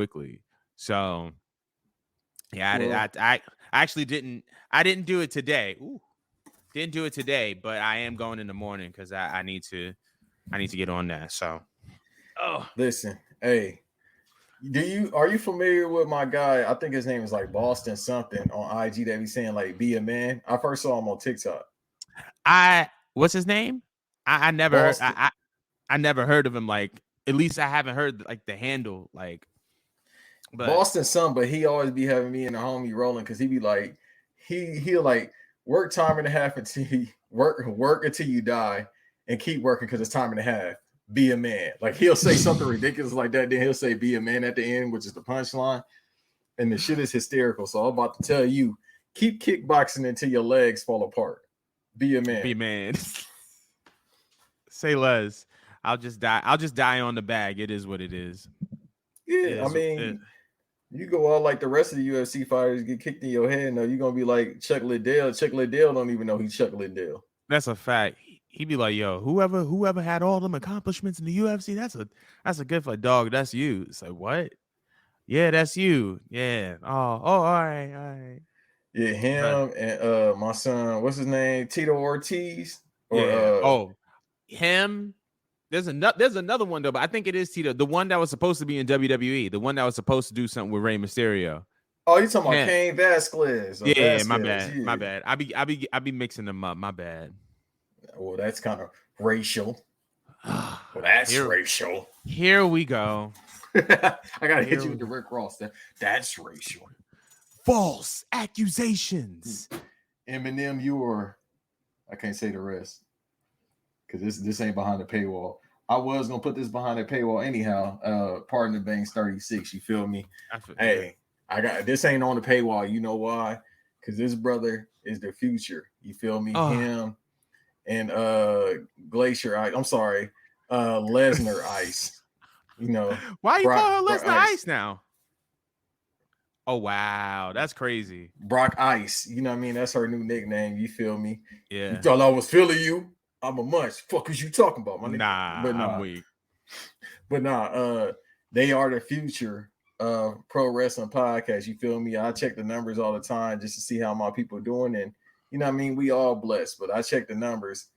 quickly. So yeah, Well, I actually didn't. I didn't do it today. Ooh, didn't do it today, but I am going in the morning because I need to. I need to get on that. So oh listen, hey, are you familiar with my guy? I think his name is like Boston something on IG that be saying like be a man. I first saw him on TikTok. I what's his name? I never heard. Boston I never heard of him. Like at least I haven't heard like the handle. Like but Boston some, but he always be having me and the homie rolling because he be like, he'll like work time and a half until you work until you die and keep working because it's time and a half. Be a man. Like he'll say something ridiculous like that, then he'll say be a man at the end, which is the punchline. And the shit is hysterical. So I'm about to tell you, keep kickboxing until your legs fall apart. Be a man. be man. Say less. I'll just die. I'll just die on the bag. It is what it is. It Yeah, I is. mean, you go out like the rest of the UFC fighters get kicked in your head. No, you're gonna be like Chuck Liddell. Chuck Liddell don't even know he's Chuck Liddell. That's a fact. He'd be like, "Yo, whoever had all them accomplishments in the UFC, that's a good for dog. That's you." It's like, what? Yeah, that's you. Yeah. All right, all right. Yeah, But him and my son, what's his name? Tito Ortiz or yeah. Oh, him. There's another one though, but I think it is Tito, the one that was supposed to be in WWE, the one that was supposed to do something with Rey Mysterio. oh, you talking about Him. Cain Vasquez or Yeah, my Vasquez? bad. My Yeah. bad. I be mixing them up. My bad. Well, that's kind of racial. Well, that's here racial. here we go. I gotta hit you Here with the Rick Ross. That's racial. false accusations. Eminem, you are. I can't say the rest because this ain't behind the paywall. I was gonna put this behind the paywall anyhow. Pardon the Banks 36. You feel me? Yeah. Hey, I got this ain't on the paywall. You know why? Because this brother is the future. You feel me? Oh. Him and Glacier Ice. I'm sorry, Lesnar Ice. You know, Why you call her Brock Lesnar Ice. Ice now? Oh wow, that's crazy. Brock Ice. You know what I mean? That's her new nickname. You feel me? You Yeah. thought I was feeling you? I'm a munch. Fuck is you talking about, my nigga? Nah, But I'm nah, weak. but nah. They are the future of pro wrestling podcast. You feel me? I check the numbers all the time just to see how my people doing, and you know what I mean. We all blessed, but I check the numbers,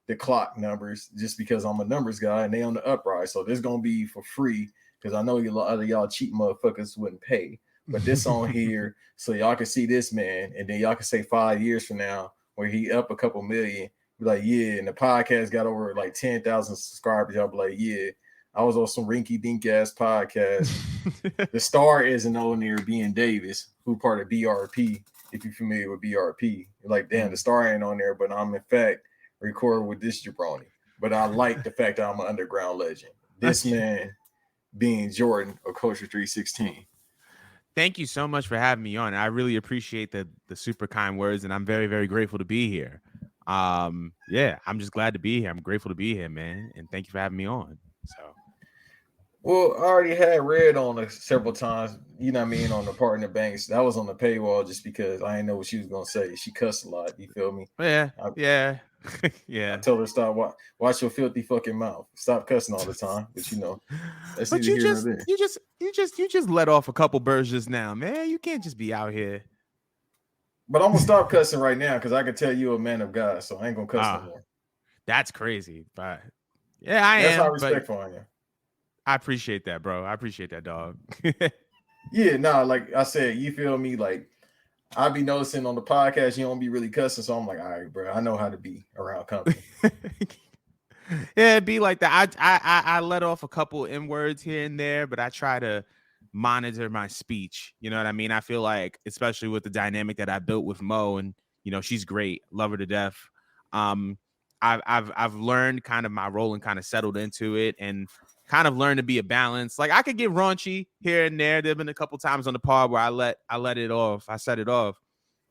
the clock numbers, just because I'm a numbers guy, and they on the uprise. So this gonna be for free because I know a lot of y'all cheap motherfuckers wouldn't pay. But this on here so y'all can see this man, and then y'all can say 5 years from now where he up a couple million. Be like, yeah, and the podcast got over like 10,000 subscribers. Y'all be like, yeah, I was on some rinky dink ass podcast. The star isn't on there being Davis, who part of BRP. If you're familiar with BRP, you're like, damn, the star ain't on there, but I'm in fact recording with this jabroni. But I like the fact that I'm an underground legend. This man being Jordan of Culture 316. Thank you so much for having me on. I really appreciate the super kind words, and I'm very, very grateful to be here. Yeah, I'm just glad to be here. I'm grateful to be here, man, and thank you for having me on. So Well, I already had Red on it several times, you know what I mean, on the partner banks. That was on the paywall just because I didn't know what she was gonna say. She cussed a lot, you feel me? yeah, I, yeah, I yeah. told her stop watch your filthy fucking mouth. Stop cussing all the time. But you know, that's But neither here nor there. you just let off a couple birds just now, man. You can't just be out here. But I'm gonna stop cussing right now because I can tell you a man of God, so I ain't gonna cuss no Ah, more. that's crazy. But yeah, I That's how am. But respectful I am. I appreciate that, bro. I appreciate that, dog. Yeah, nah, like I said, you feel me? Like I be noticing on the podcast, you don't be really cussing, so I'm like, all right, bro, I know how to be around company. Yeah, it'd be like that. I let off a couple N words here and there, but I try to monitor my speech. You know what I mean? I feel like, especially with the dynamic that I built with Mo, and she's great, love her to death. Um, I've learned kind of my role and kind of settled into it, and kind of learned to be a balance. Like I could get raunchy here and there. There've been a couple times on the pod where I let it off. I set it off,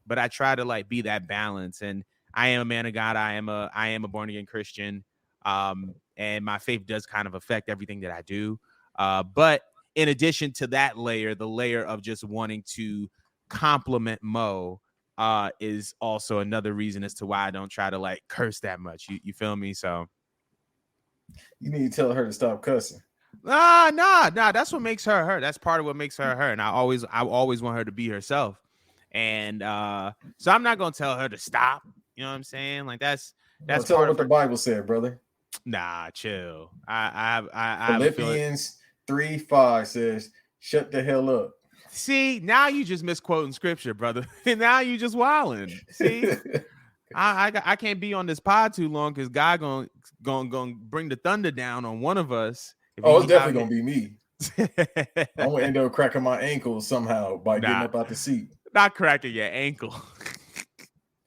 but I try to like be that balance. And I am a man of God. I am a born again Christian. And my faith does kind of affect everything that I do. But in addition to that layer, the layer of just wanting to compliment Mo is also another reason as to why I don't try to like curse that much. You feel me? So You need to tell her to stop cussing. Nah. That's what makes her her. That's part of what makes her her. And I always want her to be herself. And so I'm not gonna tell her to stop. You know what I'm saying? Like Well, that's tell her part what of the her. Bible said, brother. Nah, chill. I have a feeling. Philippians 3:5 says, "Shut the hell up." See, now you just misquoting scripture, brother. And now you just wilding. See, I can't be on this pod too long because God gonna bring the thunder down on one of us if he Oh, it's be out definitely here. gonna be me. I'm gonna end up cracking my ankles somehow by getting Nah, up out the seat. not cracking your ankle.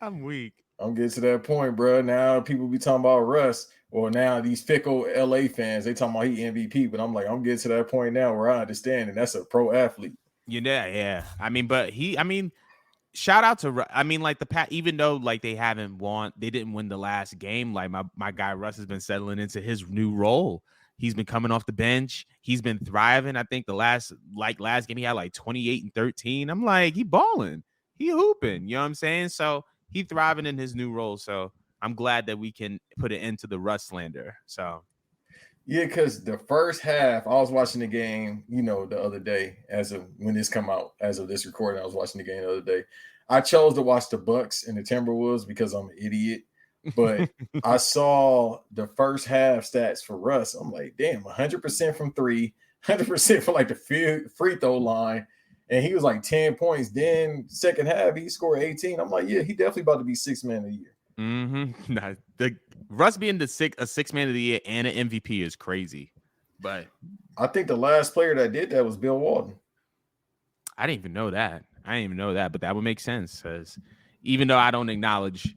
I'm weak. I'm getting to that point, bro. Now people be talking about Russ, or now these fickle LA fans, they talking about he MVP, but I'm like, I'm getting to that point now where I understand, and that's a pro athlete. Yeah. I mean, shout out to I mean, like the Pat, even though like they didn't win the last game. Like my guy Russ has been settling into his new role. He's been coming off the bench. He's been thriving. I think the last game he had like 28 and 13. I'm like, he balling, he hooping. You know what I'm saying? So he thriving in his new role. So I'm glad that we can put an end to the Russ slander. So Yeah, because the first half, I was watching the game, the other day, as of when this come out, as of this recording, I was watching the game the other day. I chose to watch the Bucks and the Timberwolves because I'm an idiot. But I saw the first half stats for Russ. I'm like, damn, 100% from three, 100% for like the free throw line. And he was like 10 points. Then second half, he scored 18. I'm like, yeah, he definitely about to be sixth man of the year. Nah, the Russ being a six man of the year and an MVP is crazy. But I think the last player that did that was Bill Walton. I didn't even know that. But that would make sense because even though I don't acknowledge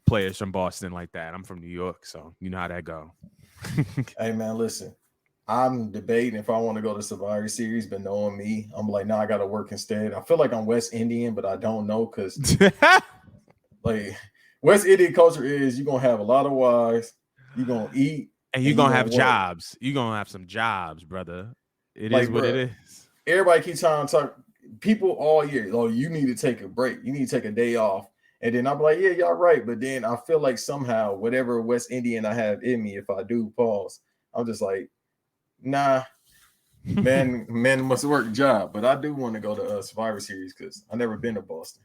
players from Boston like that, I'm from New York, so you know how that go. Hey man, listen. I'm debating if I want to go to Survivor Series, but knowing me, I'm like, no, I got to work instead. I feel like I'm West Indian, but I don't know because like West Indian culture is you're gonna have a lot of wives, you're gonna eat, And you're and you're gonna gonna have work. jobs. You're gonna have some jobs, brother. It is Like, what it bro, is. everybody keeps trying to talk. People all year, oh, you need to take a break. You need to take a day off. And then I'm like, yeah, y'all right. But then I feel like somehow, whatever West Indian I have in me, if I do pause, I'm just like, nah, men must work job. But I do want to go to Survivor Series because I never been to Boston.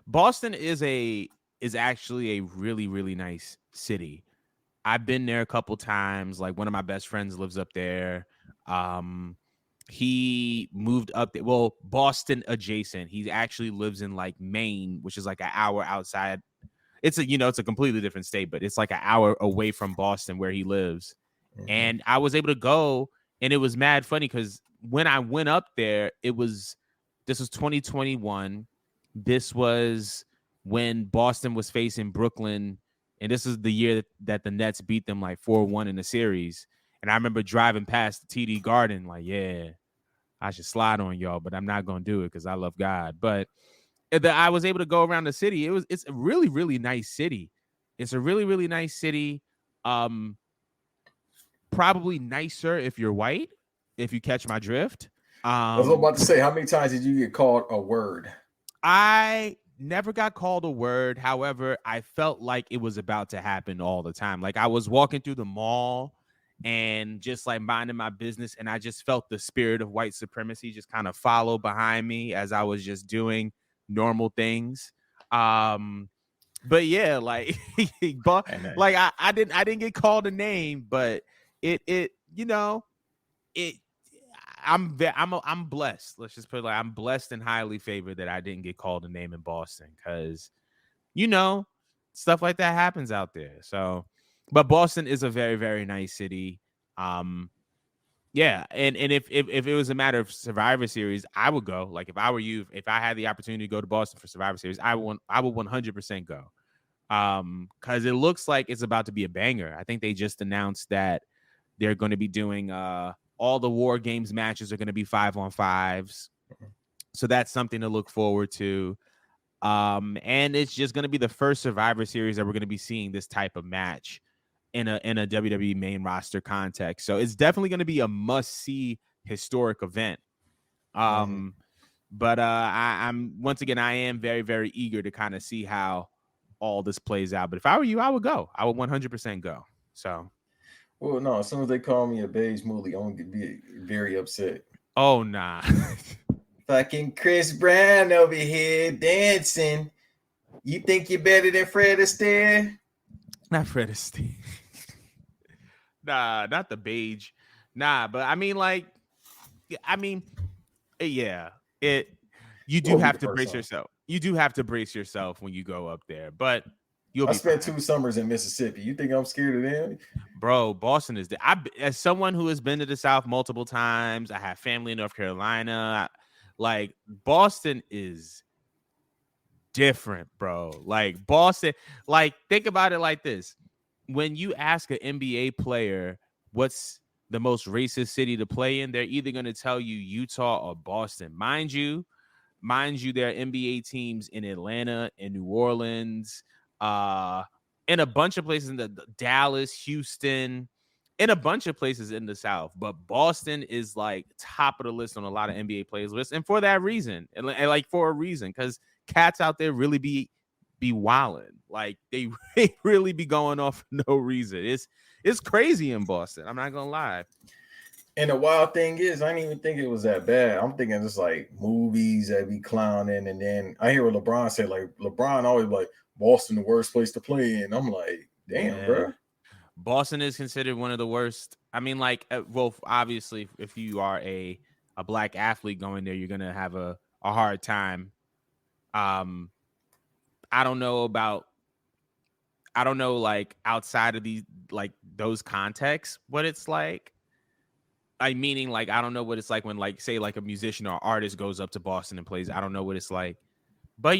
Boston is actually a really, really nice city. I've been there a couple times. Like one of my best friends lives up there. Um, he moved up there. Well, Boston adjacent. He actually lives in like Maine, which is like an hour outside. It's a completely different state, but it's like an hour away from Boston where he lives. Mhm. And I was able to go, and it was mad funny because when I went up there, this was 2021. This was when Boston was facing Brooklyn, and this is the year that the Nets beat them like 4-1 in the series. And I remember driving past the TD Garden, like, yeah, I should slide on y'all, but I'm not gonna do it because I love God. But I was able to go around the city. It's a really, really nice city. It's a really, really nice city. Um, Probably nicer if you're white, if you catch my drift. I was about to say, how many times did you get called a word? I never got called a word. However, I felt like it was about to happen all the time. Like I was walking through the mall and just like minding my business, and I just felt the spirit of white supremacy just kind of follow behind me as I was just doing normal things. But yeah, like but like I didn't get called a name, but it it I'm blessed. Let's just put it like I'm blessed and highly favored that I didn't get called a name in Boston because stuff like that happens out there. So, but Boston is a very, very nice city. Yeah, and if it was a matter of Survivor Series, I would go. Like if I were you, if I had the opportunity to go to Boston for Survivor Series, I would 100% go. Because it looks like it's about to be a banger. I think they just announced that they're going to be doing all the War Games matches are going to be 5-on-5s. So that's something to look forward to. And it's just going to be the first Survivor Series that we're going to be seeing this type of match in a WWE main roster context. So it's definitely going to be a must-see historic event. But I'm once again, I am very, very eager to kind of see how all this plays out. But if I were you, I would go. I would 100% go. So Well, no, as soon as they call me a beige mooly, I'm gonna be very upset. Oh nah. Fucking Chris Brown over here dancing. You think you're better than Fred Astaire? Not Fred Astaire. Nah, not the beige. Nah, but I mean, like, I mean, yeah, it. You What do will be have the to first brace song? yourself. You do have to brace yourself when you go up there, but you'll I be spent fine, 2 summers in Mississippi. You think I'm scared of them? bro. Boston is. As someone who has been to the South multiple times, I have family in North Carolina. Like Boston is different, bro. Like Boston. Like think about it like this: when you ask an NBA player what's the most racist city to play in, they're either going to tell you Utah or Boston. Mind you, there are NBA teams in Atlanta, in New Orleans, uh, in a bunch of places in the Dallas, Houston, in a bunch of places in the South. But Boston is like top of the list on a lot of NBA players lists, and for that reason, and like for a reason, because cats out there really be wilding. Like they really be going off for no reason. It's crazy in Boston. I'm not gonna lie. And the wild thing is, I didn't even think it was that bad. I'm thinking just like movies that be clowning, and then I hear what LeBron said. Like LeBron always like Boston, the worst place to play in. I'm like, damn, Yeah. bro. Boston is considered one of the worst. I mean, like, well, obviously, if you are a black athlete going there, you're gonna have a hard time. Um, I don't know about, I don't know, like outside of these, like those contexts, what it's like. I meaning, like, I don't know what it's like when, like, say, like a musician or artist goes up to Boston and plays. I don't know what it's like, but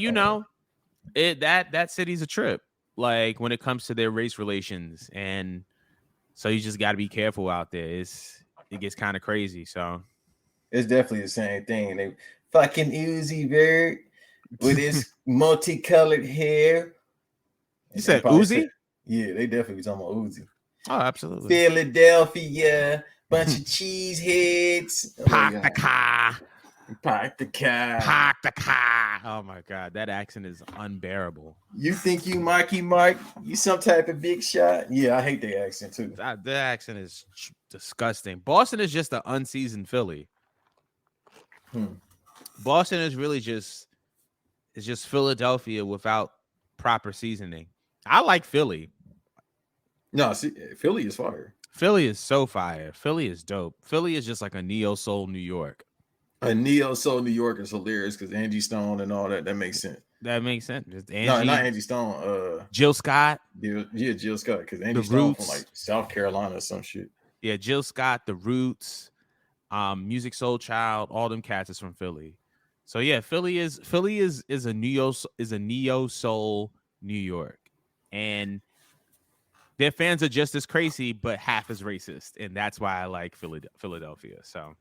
that city's a trip. Like when it comes to their race relations and so you just got to be careful out there. It gets kind of crazy. So It's definitely the same thing. They fucking Uzi Vert with his multicolored hair. you And they said probably said, Uzi? yeah, they definitely be talking about Uzi. Oh, absolutely. Philadelphia, bunch of cheese heads. I'm like, Park the car. park the car. Park the car. Oh my god, that accent is unbearable. You think you Marky Mark? You some type of big shot? Yeah, I hate the accent too. That accent is disgusting. Boston is just an unseasoned Philly. Boston is really just Philadelphia without proper seasoning. I like Philly. No, see, Philly is fire. Philly is so fire. Philly is dope. Philly is just like a neo soul New York. A neo soul New York is hilarious because Angie Stone and all that. That makes sense. That makes sense. Just No, Angie, not Angie Stone. Jill Scott, Yeah, Jill Scott because Angie The Stone from like Roots. South Carolina or some shit. Yeah, Jill Scott, The Roots, Music Soul Child, all them cats is from Philly. So yeah, Philly is a neo soul New York, and their fans are just as crazy but half as racist, and that's why I like Philadelphia. So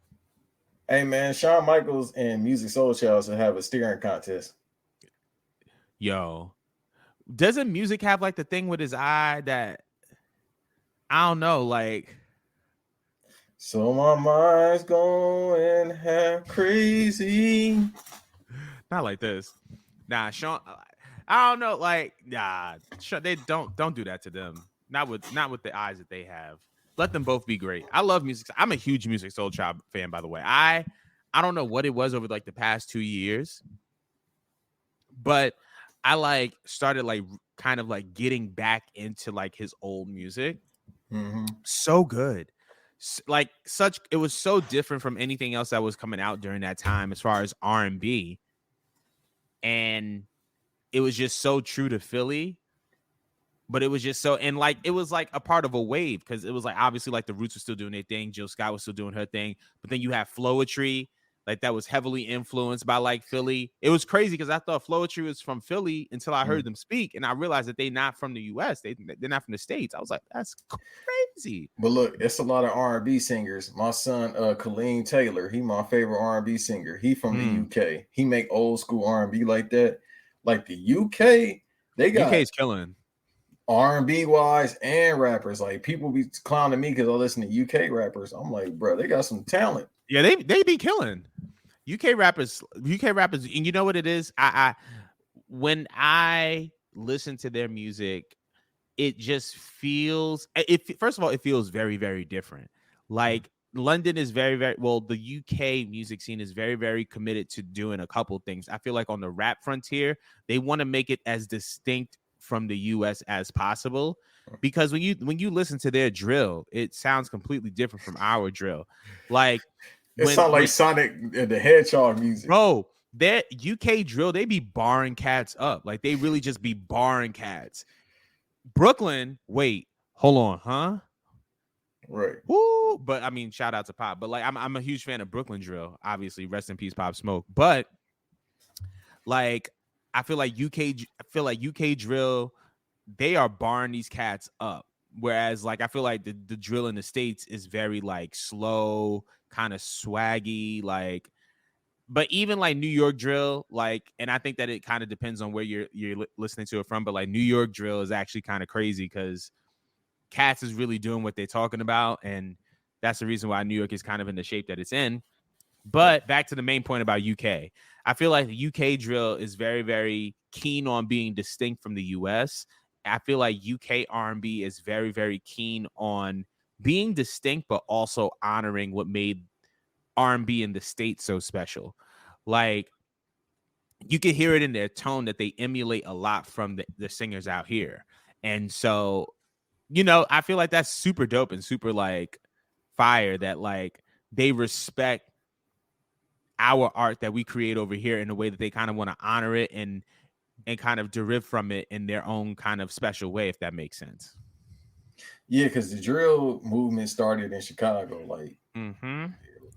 Hey man, Shawn Michaels and Music Soul Child should have a staring contest. yo, doesn't music have like the thing with his eye that I don't know, like So my mind's going half crazy. not like this. Nah, Sean, I don't know, like nah, they don't do that to them. Not with the eyes that they have. Let them both be great. I love music. I'm a huge Music Soul Child fan, by the way. I don't know what it was over like the past 2 years, but I like started like kind of like getting back into like his old music. Mm-hmm. So good. Like such, it was so different from anything else that was coming out during that time as far as R&B. And it was just so true to Philly. But it was just so, and like it was like a part of a wave because it was like obviously like the Roots were still doing their thing, Jill Scott was still doing her thing, but then you have Floetry, like that was heavily influenced by like Philly. It was crazy because I thought Floetry was from Philly until I heard them speak, and I realized that they're not from the U.S. They're not from the States. I was like, that's crazy. But look, it's a lot of R&B singers. My son, Kaleem Taylor, he my favorite R&B singer. He from the UK. He make old school R&B like that. Like the UK, they got UK's killing. R&B wise and rappers. Like people be clowning me because I listen to UK rappers. I'm like, bro, they got some talent. Yeah, they be killing. UK rappers, and you know what it is? I when I listen to their music, it just feels it first of all, it feels very, very different. Like London is very, very well, the UK music scene is very, very committed to doing a couple things. I feel like on the rap frontier, they want to make it as distinct from the US as possible. Because when you listen to their drill, it sounds completely different from our drill. Like It sounds like when Sonic the Hedgehog music. bro, that UK drill, they be barring cats up. Like they really just be barring cats. Brooklyn, wait, hold on, huh? Right. Woo! But I mean, shout out to Pop. But like, I'm a huge fan of Brooklyn drill. Obviously, rest in peace, Pop Smoke. But like, I feel like UK drill, they are barring these cats up. Whereas, like, I feel like the drill in the States is very like slow, kind of swaggy, like. But even like New York drill, like, and I think that it kind of depends on where you're listening to it from. But like New York drill is actually kind of crazy because Cats is really doing what they're talking about, and that's the reason why New York is kind of in the shape that it's in. Right. But back to the main point about UK, I feel like the UK drill is very, very keen on being distinct from the US. I feel like UK R&B is very, very keen on being distinct, but also honoring what made R&B in the States so special. Like you can hear it in their tone that they emulate a lot from the singers out here. And so, I feel like that's super dope and super like fire that like they respect our art that we create over here in a way that they kind of want to honor it and kind of derive from it in their own kind of special way, if that makes sense. Yeah, because the drill movement started in Chicago. Like, Mm-hmm.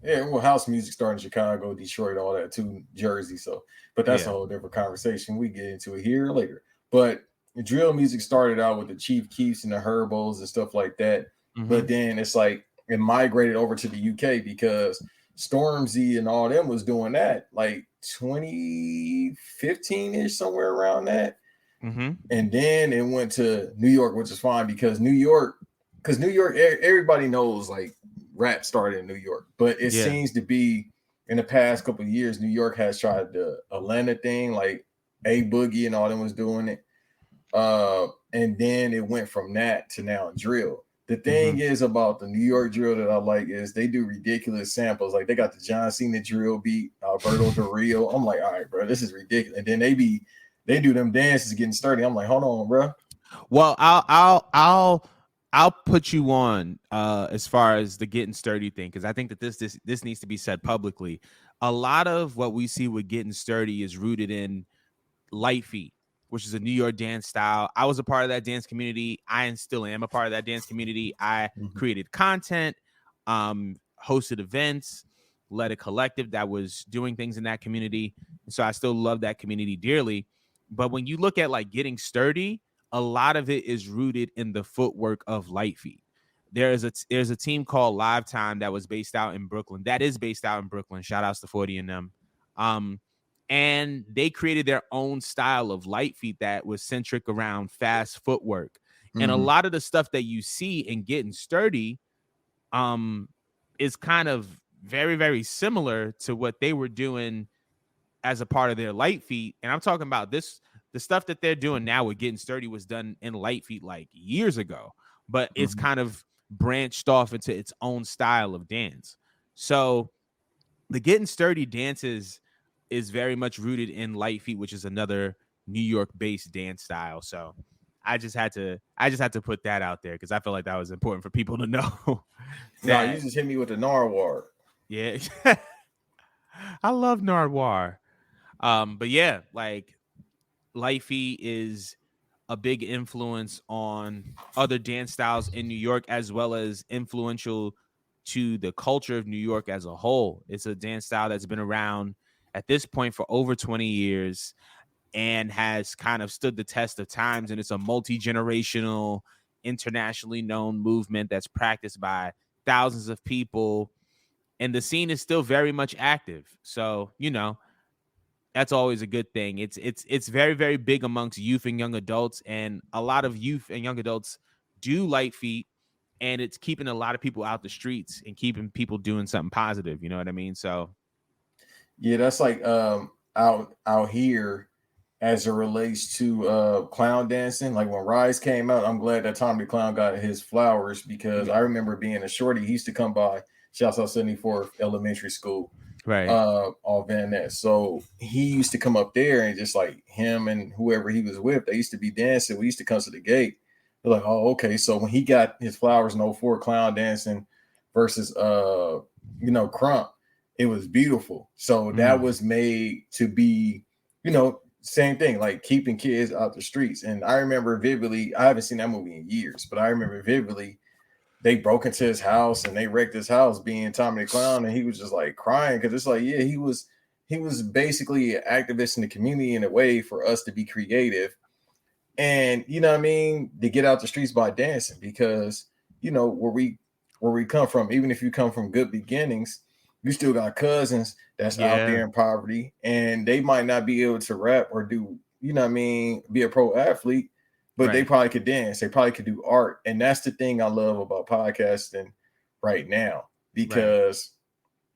yeah, well, house music started in Chicago, Detroit, all that too, Jersey. So, but that's a Yeah. whole different conversation. We get into it here later. But the drill music started out with the Chief Keefs and the Herbos and stuff like that. Mm-hmm. But then it's like it migrated over to the UK because Stormzy and all them was doing that like 2015 ish, somewhere around that. Mm-hmm. And then it went to New York, which is fine because New York, everybody knows like rap started in New York, but it Yeah. seems to be in the past couple of years, New York has tried the Atlanta thing, like A Boogie and all them was doing it. And then it went from that to now drill. The thing Mm-hmm. is about the New York drill that I like is they do ridiculous samples. Like they got the John Cena drill beat, Alberto Del Rio. I'm like, all right, bro, this is ridiculous. And then they do them dances getting sturdy. I'm like, hold on, bro. Well, I'll put you on as far as the getting sturdy thing because I think that this needs to be said publicly. A lot of what we see with getting sturdy is rooted in light feet, which is a New York dance style. I was a part of that dance community. I and still am a part of that dance community. I Mhm. created content, hosted events, led a collective that was doing things in that community. So I still love that community dearly. But when you look at like getting sturdy, a lot of it is rooted in the footwork of light feet. There's a team called Live Time that was based out in Brooklyn. That is based out in Brooklyn. Shout outs to 40 and them. Um, and they created their own style of light feet that was centric around fast footwork. And a Mhm. lot of the stuff that you see in getting sturdy um is kind of very, very similar to what they were doing as a part of their light feet. And I'm talking about the stuff that they're doing now with getting sturdy was done in light feet like years ago, but it's Mhm. kind of branched off into its own style of dance. So the getting sturdy dances is very much rooted in light feet, which is another New York based dance style. So I just had to put that out there because I feel like that was important for people to know No, you that just hit me with the Narwhal. yeah. I love Nardwar. But yeah, like Lifey is a big influence on other dance styles in New York, as well as influential to the culture of New York as a whole. It's a dance style that's been around at this point for over 20 years and has kind of stood the test of times. And it's a multi generational, internationally known movement that's practiced by thousands of people. And the scene is still very much active. So, that's always a good thing. It's very, very big amongst youth and young adults, and a lot of youth and young adults do light feet, and it's keeping a lot of people out the streets and keeping people doing something positive. You know what I mean? So Yeah, that's like out here as it relates to clown dancing. Like when Rise came out, I'm glad that Tommy the Clown got his flowers because Yeah. I remember being a shorty. He used to come by Shouts out 74th Elementary School Right. on Van Ness. So he used to come up there and just like him and whoever he was with, they used to be dancing. We used to come to the gate. They're like, oh, okay. So when he got his flowers in '04 clown dancing versus Crump, it was beautiful. So that Mm. was made to be, same thing, like keeping kids out the streets. And I remember vividly, I haven't seen that movie in years, but I remember vividly they broke into his house and they wrecked his house being Tommy the Clown, and he was just like crying because it's like, yeah, he was basically an activist in the community in a way for us to be creative and you know what I mean, to get out the streets by dancing because where we come from, even if you come from good beginnings, you still got cousins that's out Yeah. there in poverty and they might not be able to rap or do, you know what I mean, be a pro athlete, but they Right. probably could dance, they probably could do art. And that's the thing I love about podcasting right now Right. because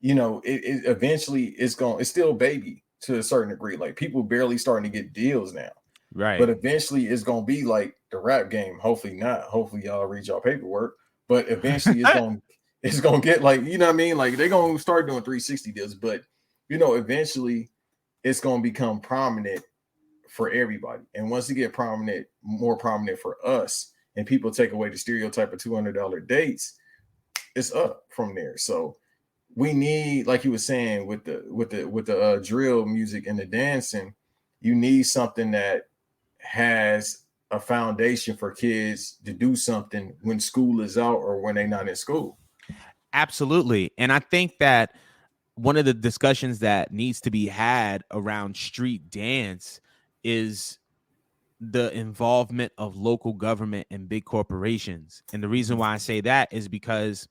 it eventually it's still baby to a certain degree. Like people barely starting to get deals now, but Right. eventually it's gonna be like the rap game. Hopefully not. Hopefully y'all read y'all paperwork. But eventually it's gonna get like, you know what I mean? Like they're gonna start doing 360 deals, but eventually it's gonna become prominent for everybody. And once it get prominent, more prominent for us, and people take away the stereotype of $200 dates, it's up from there. So we need, like you were saying, with the drill music and the dancing, you need something that has a foundation for kids to do something when school is out or when they're not in school. Absolutely. And I think that one of the discussions that needs to be had around street dance is the involvement of local government and big corporations. And the reason Mhm. why I say that is because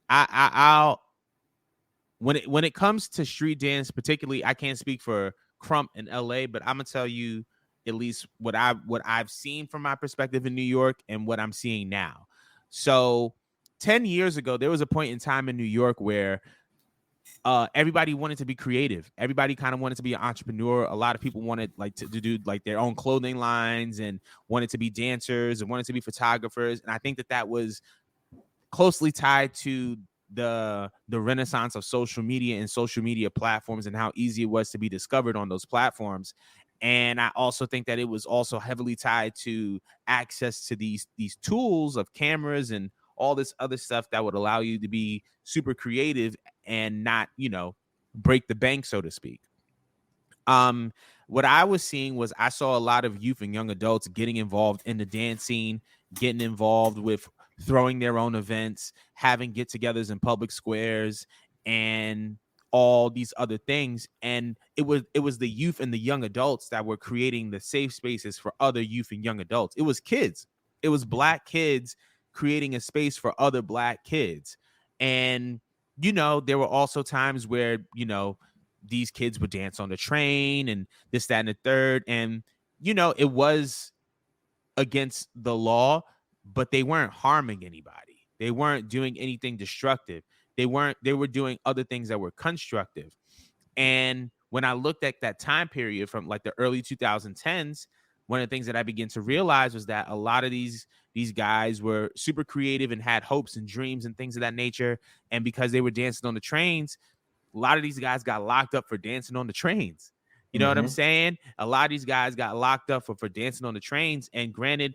I'll when it comes to street dance, particularly, I can't speak for Crump in LA, but I'm gonna tell you at least what I've seen from my perspective in New York and what I'm seeing now. So 10 years ago, there was a point in time in New York where everybody wanted to be creative. Everybody kind of wanted to be an entrepreneur. A lot of people wanted like to do like their own clothing lines and wanted to be dancers and wanted to be photographers. And I think that was closely tied to the renaissance of social media and social media platforms and how easy it was to be discovered on those platforms. And I also think that it was also heavily tied to access to these tools of cameras and all this other stuff that would allow you to be super creative and not, break the bank, so to speak. um what I was seeing was I saw a lot of youth and young adults getting involved in the dance scene, getting involved with throwing their own events, having get-togethers in public squares, and all these other things. And it was the youth and the young adults that were creating the safe spaces for other youth and young adults. It was kids, it was black kids creating a space for other black kids. And there were also times where these kids would dance on the train and this, that, and the third. And, it was against the law, but they weren't harming anybody. They weren't doing anything destructive. They were doing other things that were constructive. And when I looked at that time period from like the early 2010s, one of the things that I began to realize was that a lot of these guys were super creative and had hopes and dreams and things of that nature. And because they were dancing on the trains, a lot of these guys got locked up for dancing on the trains. You know what I'm Mm-hmm. saying? A lot of these guys got locked up for dancing on the trains. And granted,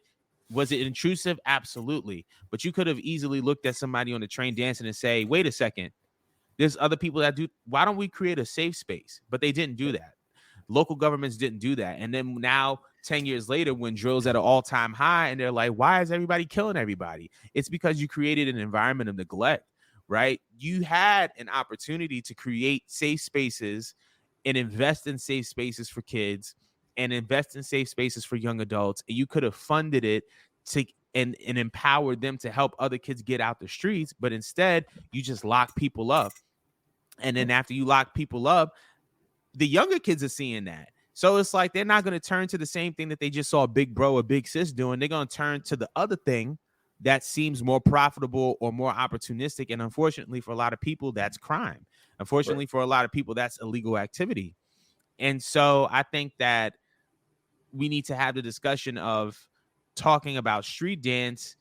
was it intrusive? Absolutely. But you could have easily looked at somebody on the train dancing and say, wait a second, there's other people that do. Why don't we create a safe space? But they didn't do that. Local governments didn't do that. And then now, 10 years later, when drill's at an all-time high, and they're like, why is everybody killing everybody? It's because you created an environment of neglect, right? You had an opportunity to create safe spaces and invest in safe spaces for kids and invest in safe spaces for young adults. And you could have funded it to and empowered them to help other kids get out the streets. But instead, you just lock people up. And then after you lock people up, the younger kids are seeing that. So it's like they're not going to turn to the same thing that they just saw Big Bro or Big Sis doing. They're going to turn to the other thing that seems more profitable or more opportunistic. And unfortunately, for a lot of people, that's crime. Right. Unfortunately, for a lot of people, that's illegal activity. And so I think that we need to have the discussion of talking about street dance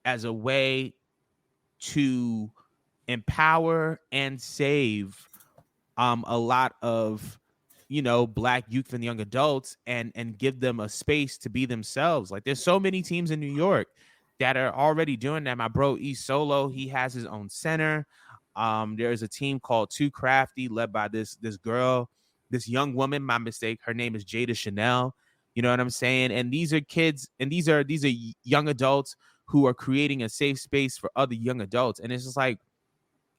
as a way to empower and save a lot of black youth and young adults, and give them a space to be themselves. Like, there's so many teams in New York that are already doing that. My bro East Solo, he has his own center. There's a team called Too Crafty, led by this girl, this young woman, my mistake, her name is Jada Chanel. You know what I'm saying? And these are kids, and these are young adults who are creating a safe space for other young adults. And it's just like,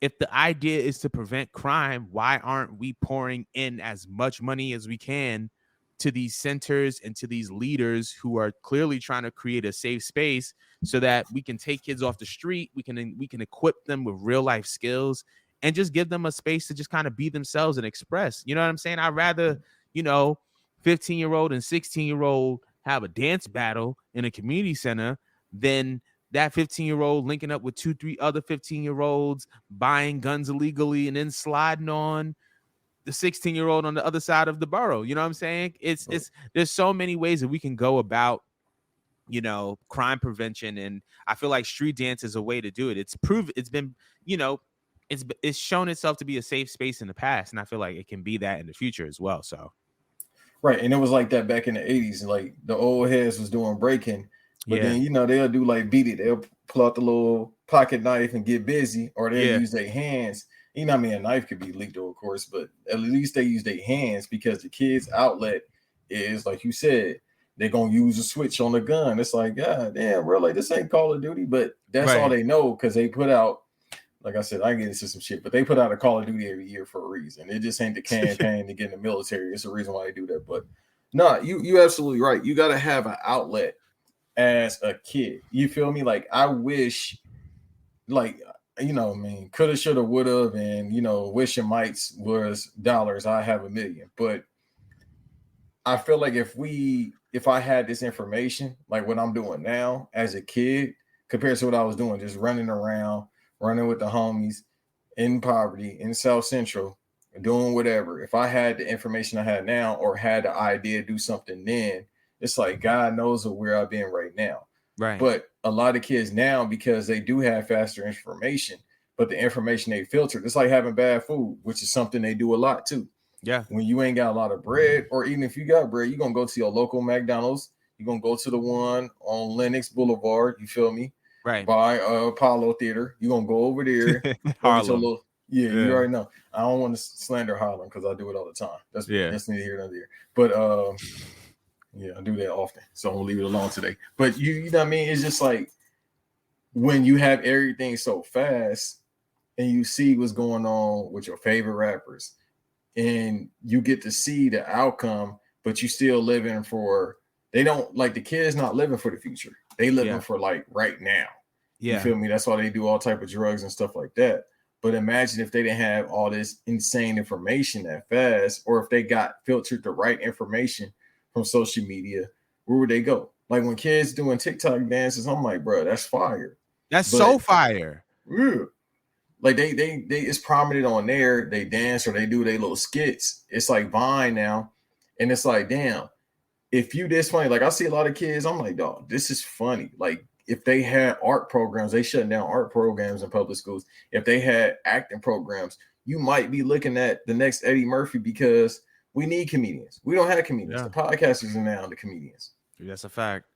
if the idea is to prevent crime, why aren't we pouring in as much money as we can to these centers and to these leaders who are clearly trying to create a safe space, so that we can take kids off the street, we can equip them with real life skills, and just give them a space to just kind of be themselves and express. You know what I'm saying? I'd rather, 15-year-old and 16-year-old have a dance battle in a community center than that 15-year-old linking up with 2-3 other 15-year-olds, buying guns illegally, and then sliding on the 16-year-old on the other side of the borough. You know what I'm saying? It's there's so many ways that we can go about, crime prevention, and I feel like street dance is a way to do it. It's been, it's shown itself to be a safe space in the past, and I feel like it can be that in the future as well. So Right, and it was like that back in the 80s. Like the old heads was doing breaking, but yeah, then they'll do like beat it. They'll pull out the little pocket knife and get busy, or they'll yeah, use their hands. I mean, a knife could be lethal, of course, but at least they use their hands, because the kids' outlet is, like you said, they're gonna use a switch on the gun. It's like, God damn, bro, like this ain't Call of Duty, but that's all right. they know, because they put out, like I said, I get into some shit, but they put out a Call of Duty every year for a reason. It just ain't the campaign to get in the military. It's the reason why they do that. But no, you absolutely right. You got to have an outlet as a kid. You feel me? Like, I wish, like, I mean, coulda, shoulda, woulda, and wishing mites was dollars. I have a million, but I feel like if I had this information, like what I'm doing now as a kid, compared to what I was doing, just running around, running with the homies in poverty in South Central, doing whatever. If I had the information I had now, or had the idea to do something then, it's like God knows where I've been right now. Right. But a lot of kids now, because they do have faster information, but the information they filtered, it's like having bad food, which is something they do a lot too. Yeah. When you ain't got a lot of bread, or even if you got bread, you're gonna go to your local McDonald's. You're gonna go to the one on Lenox Boulevard. You feel me? Right. By Apollo Theater. You're gonna go over there, go get your Harlem. little. Yeah, you Yeah. already know. I don't want to slander Harlem, because I do it all the time. Yeah. That's neither here nor there. But yeah, I do that often. So I'm gonna leave it alone today. But you know what I mean? It's just like, when you have everything so fast, and you see what's going on with your favorite rappers, and you get to see the outcome, but you still living for, they don't, like, the kids not living for the future. They living Yeah. for, like, right now. You Yeah. feel me? That's why they do all type of drugs and stuff like that. But imagine if they didn't have all this insane information that fast, or if they got filtered the right information from social media, where would they go? Like, when kids doing TikTok dances, I'm like, bro, that's fire. That's so But fire. yeah, like they it's prominent on there. They dance, or they do their little skits. It's like Vine now, and it's like, damn, if you this funny, like I see a lot of kids, I'm like, dog, this is funny. Like, if they had art programs, they shutting down art programs in public schools. If they had acting programs, you might be looking at the next Eddie Murphy, because we need comedians. We don't have comedians. Yeah. The podcasters are now the comedians. That's a fact.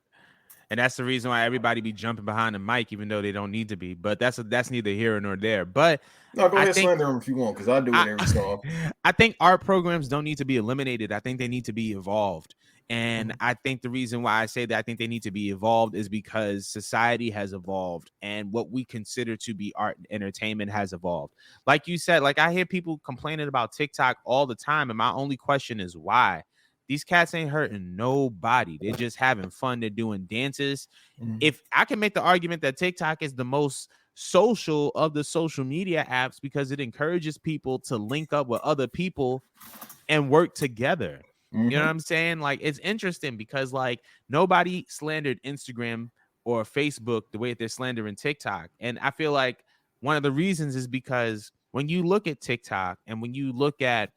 And that's the reason why everybody be jumping behind the mic, even though they don't need to be. But that's neither here nor there. But No, go I ahead, think slander them if you want, because I do it every so often. I think art programs don't need to be eliminated. I think they need to be evolved. And Mhm. I think the reason why I say that I think they need to be evolved is because society has evolved, and what we consider to be art and entertainment has evolved. Like you said, like, I hear people complaining about TikTok all the time, and my only question is why. These cats ain't hurting nobody. They're just having fun. They're doing dances. Mhm. If I can make the argument that TikTok is the most social of the social media apps, because it encourages people to link up with other people and work together. You know what Mhm. I'm saying? Like, it's interesting because, like, nobody slandered Instagram or Facebook the way that they're slandering TikTok. And I feel like one of the reasons is because when you look at TikTok and when you look at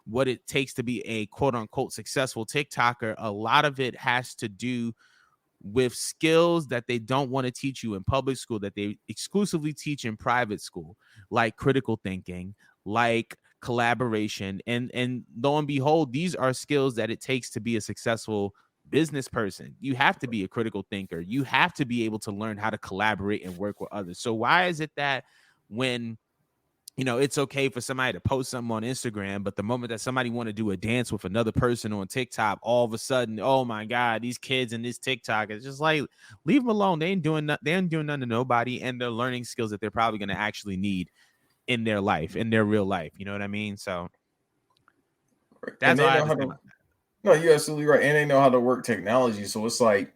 what it takes to be a quote unquote successful TikToker, a lot of it has to do with skills that they don't want to teach you in public school, that they exclusively teach in private school, like critical thinking, like collaboration. And lo and behold, these are skills that it takes to be a successful business person. You have to be a critical thinker. You have to be able to learn how to collaborate and work with others. So why is it that when it's okay for somebody to post something on Instagram, but the moment that somebody want to do a dance with another person on TikTok, all of a sudden, oh my God, these kids in this TikTok, it's just like, leave them alone. They ain't doing nothing to nobody, and they're learning skills that they're probably going to actually need in their life, in their real life. You know what I mean? So and that's all they I know have to how say to. about that. No, you're absolutely right, and they know how to work technology. So it's like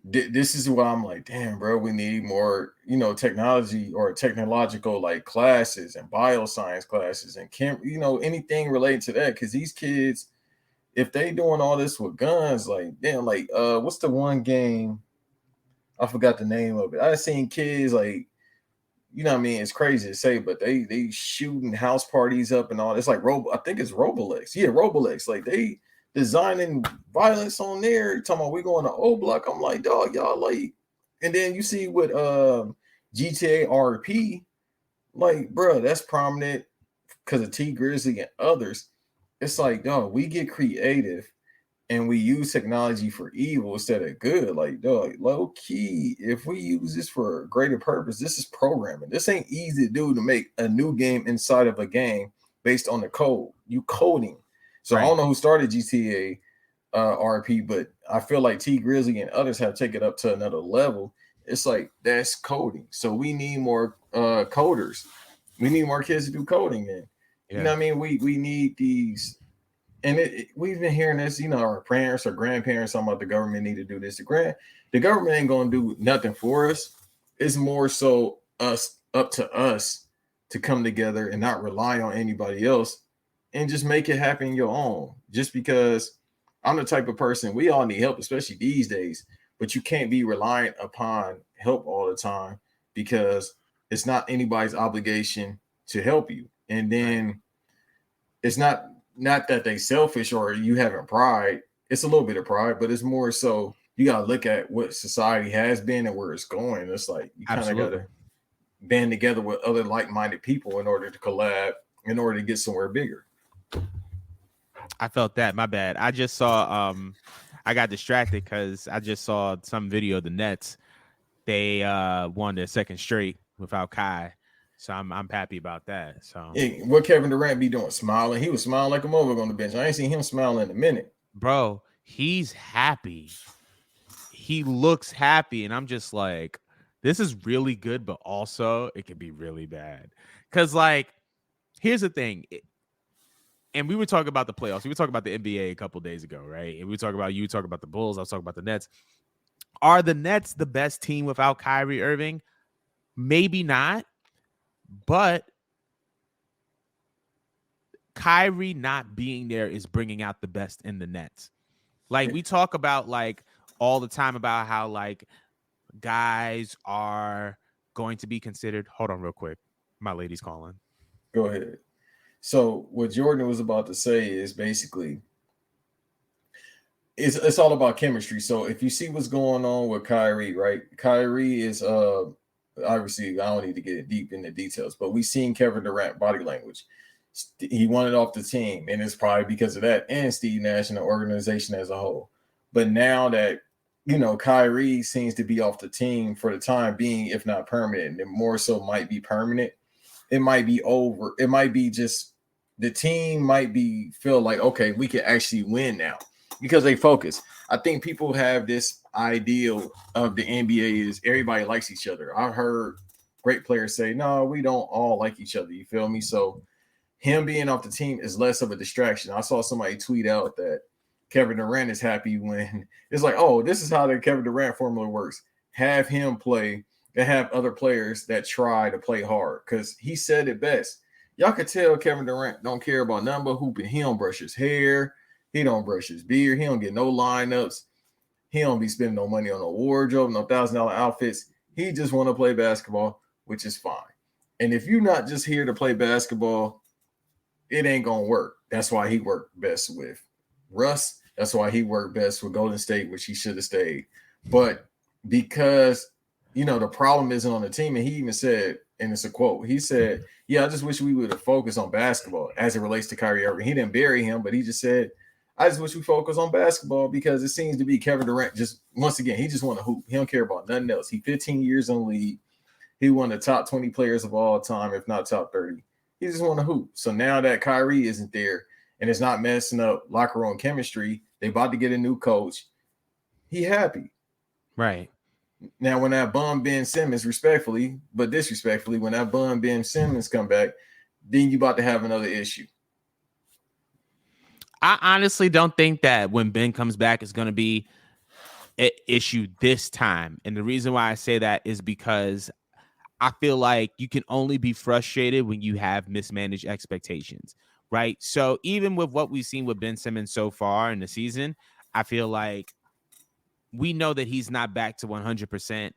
this is why I'm like, damn, bro, we need more, technology or technological like classes and bioscience classes and anything related to that. Because these kids, if they doing all this with guns, like damn, like what's the one game? I forgot the name of it. I've seen kids like, what I mean, it's crazy to say, but they shooting house parties up and all. It's like I think it's Roblox. Yeah, Roblox. Like they designing violence on there. Talking about we going to O Block. I'm like, dog, y'all like. And then you see what GTA RP, like, bro, that's prominent because of T Grizzly and others. It's like, dog, we get creative and we use technology for evil instead of good. Like, dog, low key, if we use this for a greater purpose, this is programming. This ain't easy to do, to make a new game inside of a game based on the code. You coding. So I Right. don't know who started GTA RP, but I feel like T Grizzly and others have taken it up to another level. It's like that's coding. So we need more coders. We need more kids to do coding. And you know Yeah. what I mean? We need these, and we've been hearing this, our parents or grandparents talking about the government need to do this. The government ain't gonna do nothing for us. It's more so up to us to come together and not rely on anybody else and just make it happen your own. Just because I'm the type of person, we all need help, especially these days, but you can't be reliant upon help all the time because it's not anybody's obligation to help you. And Right. then it's not that they selfish or you having pride. It's a little bit of pride, but it's more so you gotta look at what society has been and where it's going. It's like you kind of Absolutely. gotta band together with other like-minded people in order to collab, in order to get somewhere bigger. I felt that. My bad. I just saw I got distracted because I just saw some video of the Nets. They won their second straight without Kai. So I'm happy about that. So Hey, what Kevin Durant be doing? Smiling. He was smiling like a motherfucker on the bench. I ain't seen him smile in a minute. bro, he's happy. He looks happy, and I'm just like, this is really good, but also it can be really bad. Cause like, here's the thing. And we were talking about the playoffs. We were talking about the NBA a couple days ago, right? And we were talking about you talking about the Bulls. I was talking about the Nets. Are the Nets the best team without Kyrie Irving? Maybe not, but Kyrie not being there is bringing out the best in the Nets. Like we talk about like all the time about how like guys are going to be considered. Hold on real quick. My lady's calling. Go ahead. So what Jordan was about to say is basically it's all about chemistry. So if you see what's going on with Kyrie, right? Kyrie is obviously I don't need to get deep into details, but we seen Kevin Durant body language. He wanted off the team, and it's probably because of that, and Steve Nash and the organization as a whole. But now that Kyrie seems to be off the team for the time being, if not permanent, and more so might be permanent. It might be over. It might be just the team might be feel like okay, we can actually win now because they focus. I think people have this ideal of the NBA is everybody likes each other. I've heard great players say, no, we don't all like each other. You feel me? So him being off the team is less of a distraction. I saw somebody tweet out that Kevin Durant is happy when it's like, oh, this is how the Kevin Durant formula works. Have him play and have other players that try to play hard because he said it best. Y'all could tell Kevin Durant don't care about nothing but hooping. He don't brush his hair. He don't brush his beard. He don't get no lineups. He don't be spending no money on a wardrobe, no $1,000 outfits. He just want to play basketball, which is fine. And if you're not just here to play basketball, it ain't gonna work. That's why he worked best with Russ. That's why he worked best with Golden State, which he should have stayed. But because the problem isn't on the team, and he even said, and it's a quote, he said, "Yeah, I just wish we would have focused on basketball as it relates to Kyrie Irving." He didn't bury him, but he just said, "I just wish we focus on basketball because it seems to be Kevin Durant just once again he just want to hoop. He don't care about nothing else. He 15 years in the league. He one of the top 20 players of all time, if not top 30. He just want to hoop. So now that Kyrie isn't there and it's not messing up locker room chemistry, they about to get a new coach. He happy. Right. Now, when that bum Ben Simmons, respectfully, but disrespectfully, when that bum Ben Simmons come back, then you about to have another issue. I honestly don't think that when Ben comes back, it's going to be an issue this time. And the reason why I say that is because I feel like you can only be frustrated when you have mismanaged expectations, right? So even with what we've seen with Ben Simmons so far in the season, I feel like we know that he's not back to 100%,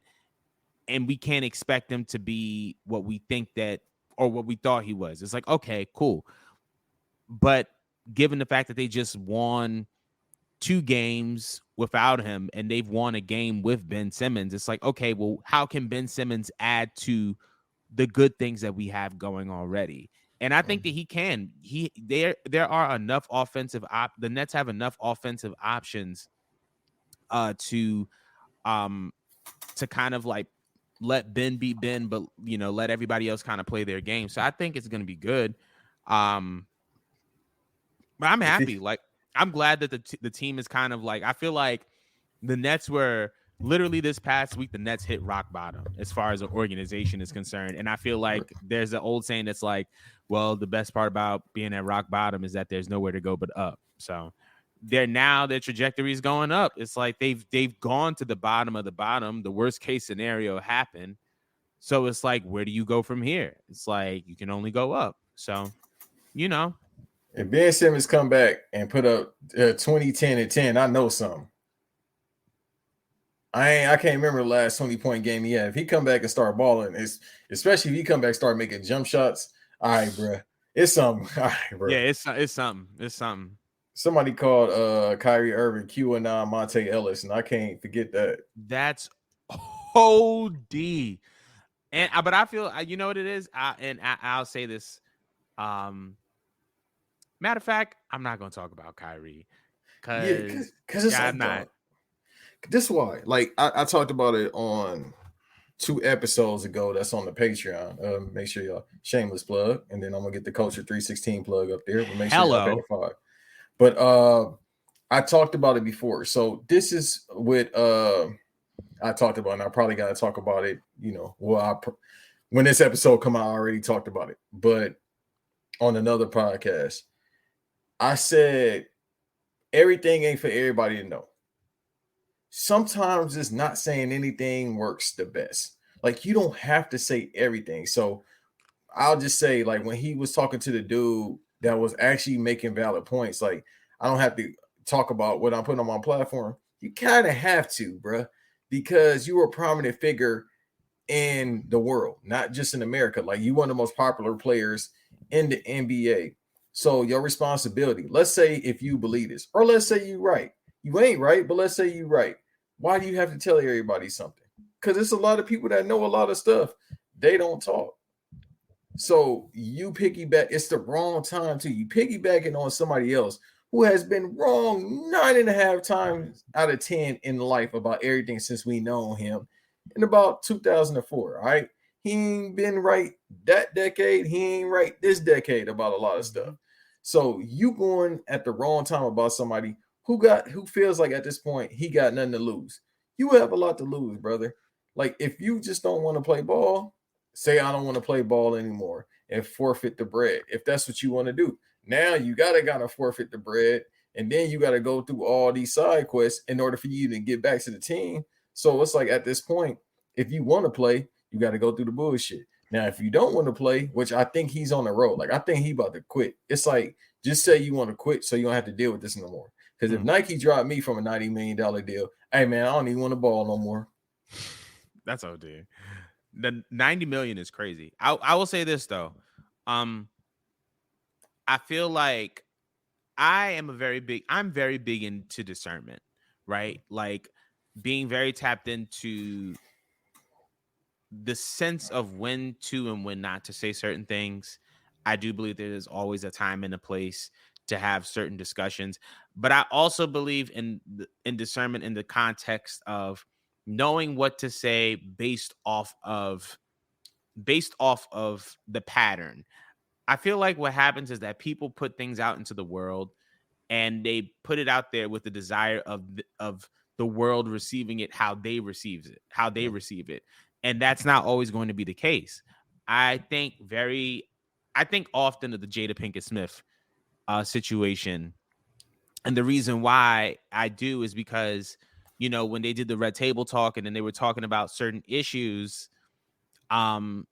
and we can't expect him to be what we think that or what we thought he was. It's like, okay, cool. But given the fact that they just won 2 games without him and they've won a game with Ben Simmons, it's like, okay, well, how can Ben Simmons add to the good things that we have going already? And I think that he can. There are enough the Nets have enough offensive options to kind of like let Ben be Ben, but let everybody else kind of play their game. So I think it's going to be good. But I'm happy. Like, I'm glad that the team is kind of like, I feel like the Nets were literally this past week, the Nets hit rock bottom as far as the organization is concerned. And I feel like there's an old saying that's like, well, the best part about being at rock bottom is that there's nowhere to go but up. So their trajectory is going up. It's like they've gone to the bottom of the bottom. The worst case scenario happened. So it's like, where do you go from here? It's like you can only go up. So, If Ben Simmons come back and put up 20, 10, and 10, I know something. I can't remember the last 20-point game he had. If he come back and start balling, especially if he come back and start making jump shots, all right, bro. It's something. All right, bro. Yeah, it's something. It's something. Somebody called Kyrie Irving QAnon Monte Ellis, and I can't forget that. That's OD. And but I feel you know what it is. I'll say this. Matter of fact, I'm not gonna talk about Kyrie because it's I'm like, not. dog, this why. Like I talked about it on 2 episodes ago. That's on the Patreon. Make sure y'all shameless plug, and then I'm gonna get the Culture 316 plug up there. But make sure y'all pay the $5. But I talked about it before. So this is what I talked about, and I probably got to talk about it. When this episode come out, I already talked about it. But on another podcast, I said everything ain't for everybody to know. Sometimes just not saying anything works the best. Like you don't have to say everything. So I'll just say, like when he was talking to the dude that was actually making valid points, like I don't have to talk about what I'm putting on my platform. You kind of have to, bro, because you were a prominent figure in the world, not just in America. Like you one of the most popular players in the NBA. So your responsibility, let's say if you believe this, or let's say you right. You ain't right, but let's say you right. Why do you have to tell everybody something? Because it's a lot of people that know a lot of stuff. They don't talk. So you piggyback, it's the wrong time too. You piggybacking on somebody else who has been wrong 9.5 times out of 10 in life about everything since we know him in about 2004. All right. He ain't been right that decade. He ain't right this decade about a lot of stuff. So you going at the wrong time about somebody who feels like at this point he got nothing to lose. You have a lot to lose, brother. Like if you just don't want to play ball, say I don't want to play ball anymore and forfeit the bread. If that's what you want to do. Now you gotta forfeit the bread, and then you gotta go through all these side quests in order for you to get back to the team. So it's like at this point, if you want to play, you got to go through the bullshit. Now, if you don't want to play, which I think he's on the road, like I think he about to quit. It's like just say you want to quit, so you don't have to deal with this no more. Because if Nike dropped me from a $90 million deal, hey man, I don't even want to ball no more. That's OD. The 90 million is crazy. I will say this though. I feel like I'm very big into discernment, right? Like being very tapped into the sense of when to and when not to say certain things. I do believe there is always a time and a place to have certain discussions, but I also believe in discernment in the context of knowing what to say based off of the pattern. I feel like what happens is that people put things out into the world and they put it out there with the desire of the world receiving it how they Yeah. receive it, and that's not always going to be the case. I think very, I think often of the Jada Pinkett Smith situation, and the reason why I do is because when they did the Red Table Talk and then they were talking about certain issues, um,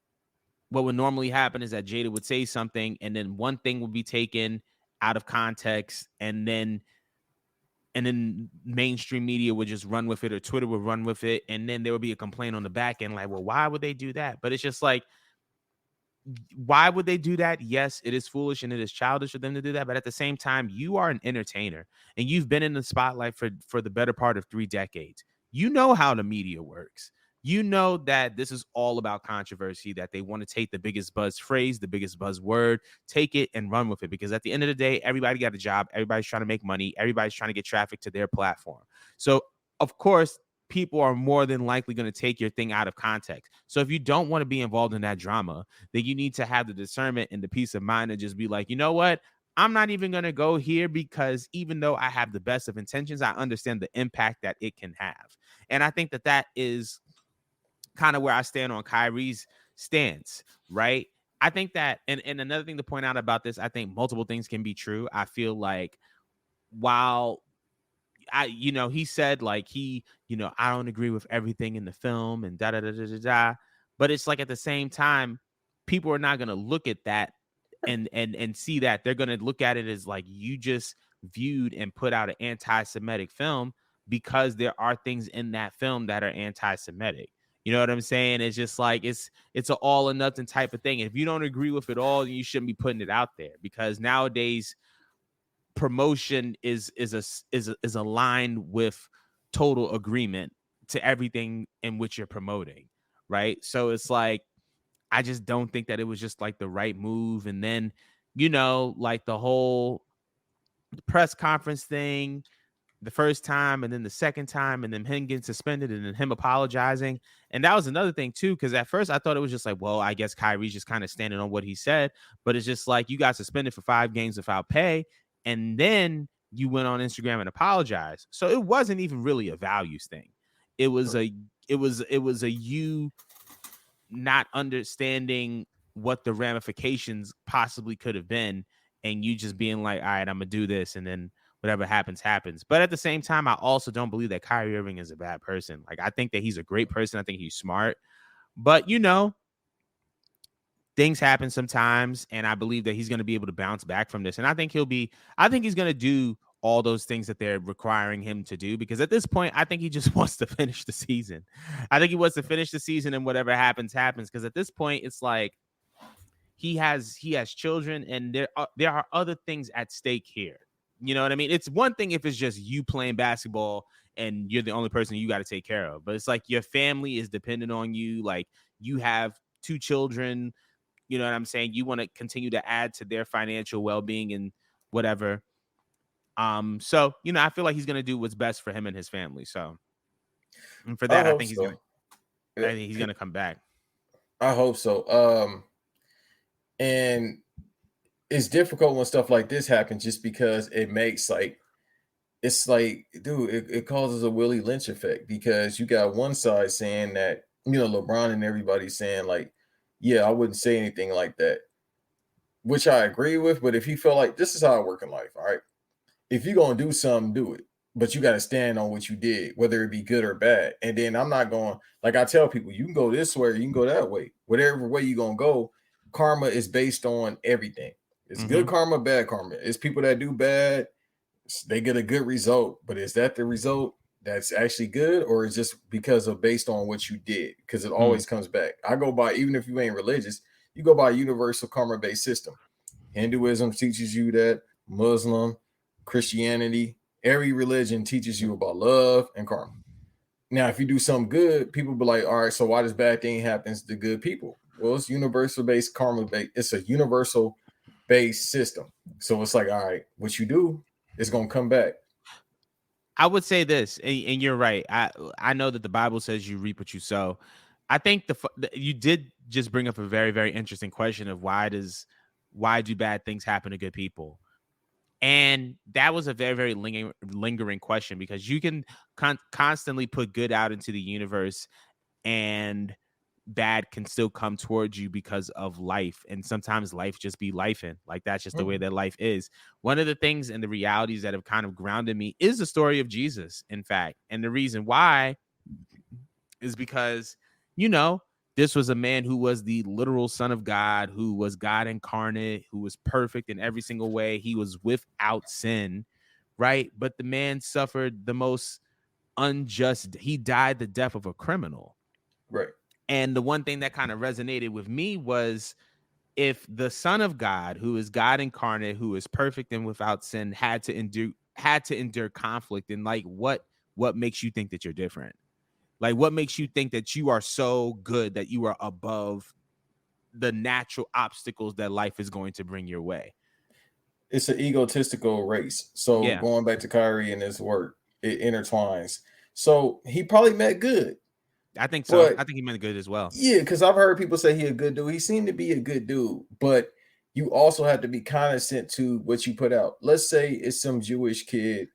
what would normally happen is that Jada would say something and then one thing would be taken out of context, and then mainstream media would just run with it, or Twitter would run with it, and then there would be a complaint on the back end like, well, why would they do that? But it's just like, why would they do that? Yes, it is foolish and it is childish of them to do that, but at the same time, you are an entertainer and you've been in the spotlight for the better part of 3 decades. You know how the media works. You know that this is all about controversy, that they want to take the biggest buzz phrase, the biggest buzz word, take it and run with it. Because at the end of the day, everybody got a job, everybody's trying to make money, everybody's trying to get traffic to their platform. So, of course, people are more than likely going to take your thing out of context. So, if you don't want to be involved in that drama, then you need to have the discernment and the peace of mind to just be like, you know what? I'm not even going to go here, because even though I have the best of intentions, I understand the impact that it can have. And I think that that is kind of where I stand on Kyrie's stance, right? I think that, and another thing to point out about this, I think multiple things can be true. I feel like while he said like I don't agree with everything in the film and da da da da da da. But it's like at the same time, people are not gonna look at that and see that. They're gonna look at it as like you just viewed and put out an anti-Semitic film because there are things in that film that are anti-Semitic. You know what I'm saying? It's just like it's an all or nothing type of thing. If you don't agree with it all, you shouldn't be putting it out there, because nowadays promotion is aligned with total agreement to everything in which you're promoting, right? So it's like, I just don't think that it was just like the right move. And then like the whole press conference thing, the first time and then the second time, and then him getting suspended and then him apologizing. And that was another thing too, because at first I thought it was just like, well, I guess Kyrie's just kind of standing on what he said. But it's just like, you got suspended for 5 games without pay, and then you went on Instagram and apologized. So it wasn't even really a values thing. It was a you not understanding what the ramifications possibly could have been, and you just being like, all right, I'm gonna do this, and then whatever happens happens. But at the same time, I also don't believe that Kyrie Irving is a bad person. Like, I think that he's a great person. I think he's smart, but things happen sometimes, and I believe that he's going to be able to bounce back from this. And I think he's going to do all those things that they're requiring him to do, because at this point, I think he just wants to finish the season. I think he wants to finish the season, and whatever happens happens, because at this point, it's like he has children, and there are other things at stake here. You know what I mean? It's one thing if it's just you playing basketball and you're the only person you got to take care of, but it's like your family is dependent on you. Like, you have 2 children. You know what I'm saying? You want to continue to add to their financial well-being and whatever. So I feel like he's gonna do what's best for him and his family. So, and for I that, hope so. I think he's gonna come back. I hope so. And it's difficult when stuff like this happens, just because it makes like, it's like, dude, it causes a Willie Lynch effect, because you got one side saying that, LeBron and everybody saying like, yeah, I wouldn't say anything like that, which I agree with. But if you feel like, this is how I work in life, all right? If you're gonna do something, do it. But you got to stand on what you did, whether it be good or bad. And then I'm not going, like I tell people, you can go this way, you can go that way. Whatever way you're gonna go, karma is based on everything. It's good karma, bad karma. It's people that do bad, they get a good result. But is that the result that's actually good, or is just because of based on what you did? Because it always comes back. I go by, even if you ain't religious, you go by a universal karma based system. Hinduism teaches you that, Muslim, Christianity, every religion teaches you about love and karma. Now, if you do something good, people be like, all right, so why does bad thing happens to good people? Well, it's universal based karma based. It's a universal based system. So it's like, all right, what you do is gonna come back. I would say this, and you're right. I know that the Bible says you reap what you sow. I think you did just bring up a very very interesting question of why do bad things happen to good people, and that was a very very lingering question because you can constantly put good out into the universe and bad can still come towards you because of life, and sometimes life just be life in like that's just the way Mm, that life is. One of the things and the realities that have kind of grounded me is the story of Jesus, in fact, and the reason why is because you know this was a man who was the literal son of God, who was God incarnate, who was perfect in every single way. He was without sin, right? But the man suffered the most unjust, he died the death of a criminal. right. And the one thing that kind of resonated with me was if the Son of God, who is God incarnate, who is perfect and without sin, had to endure conflict, and like what makes you think that you're different? Like what makes you think that you are so good that you are above the natural obstacles that life is going to bring your way? It's an egotistical race. So Yeah, going back to Kyrie and his work, it intertwines. So he probably met good, I think so. but I think he meant good as well. yeah, because I've heard people say he a good dude. He seemed to be a good dude, but you also have to be cognizant to what you put out. Let's say it's some Jewish kid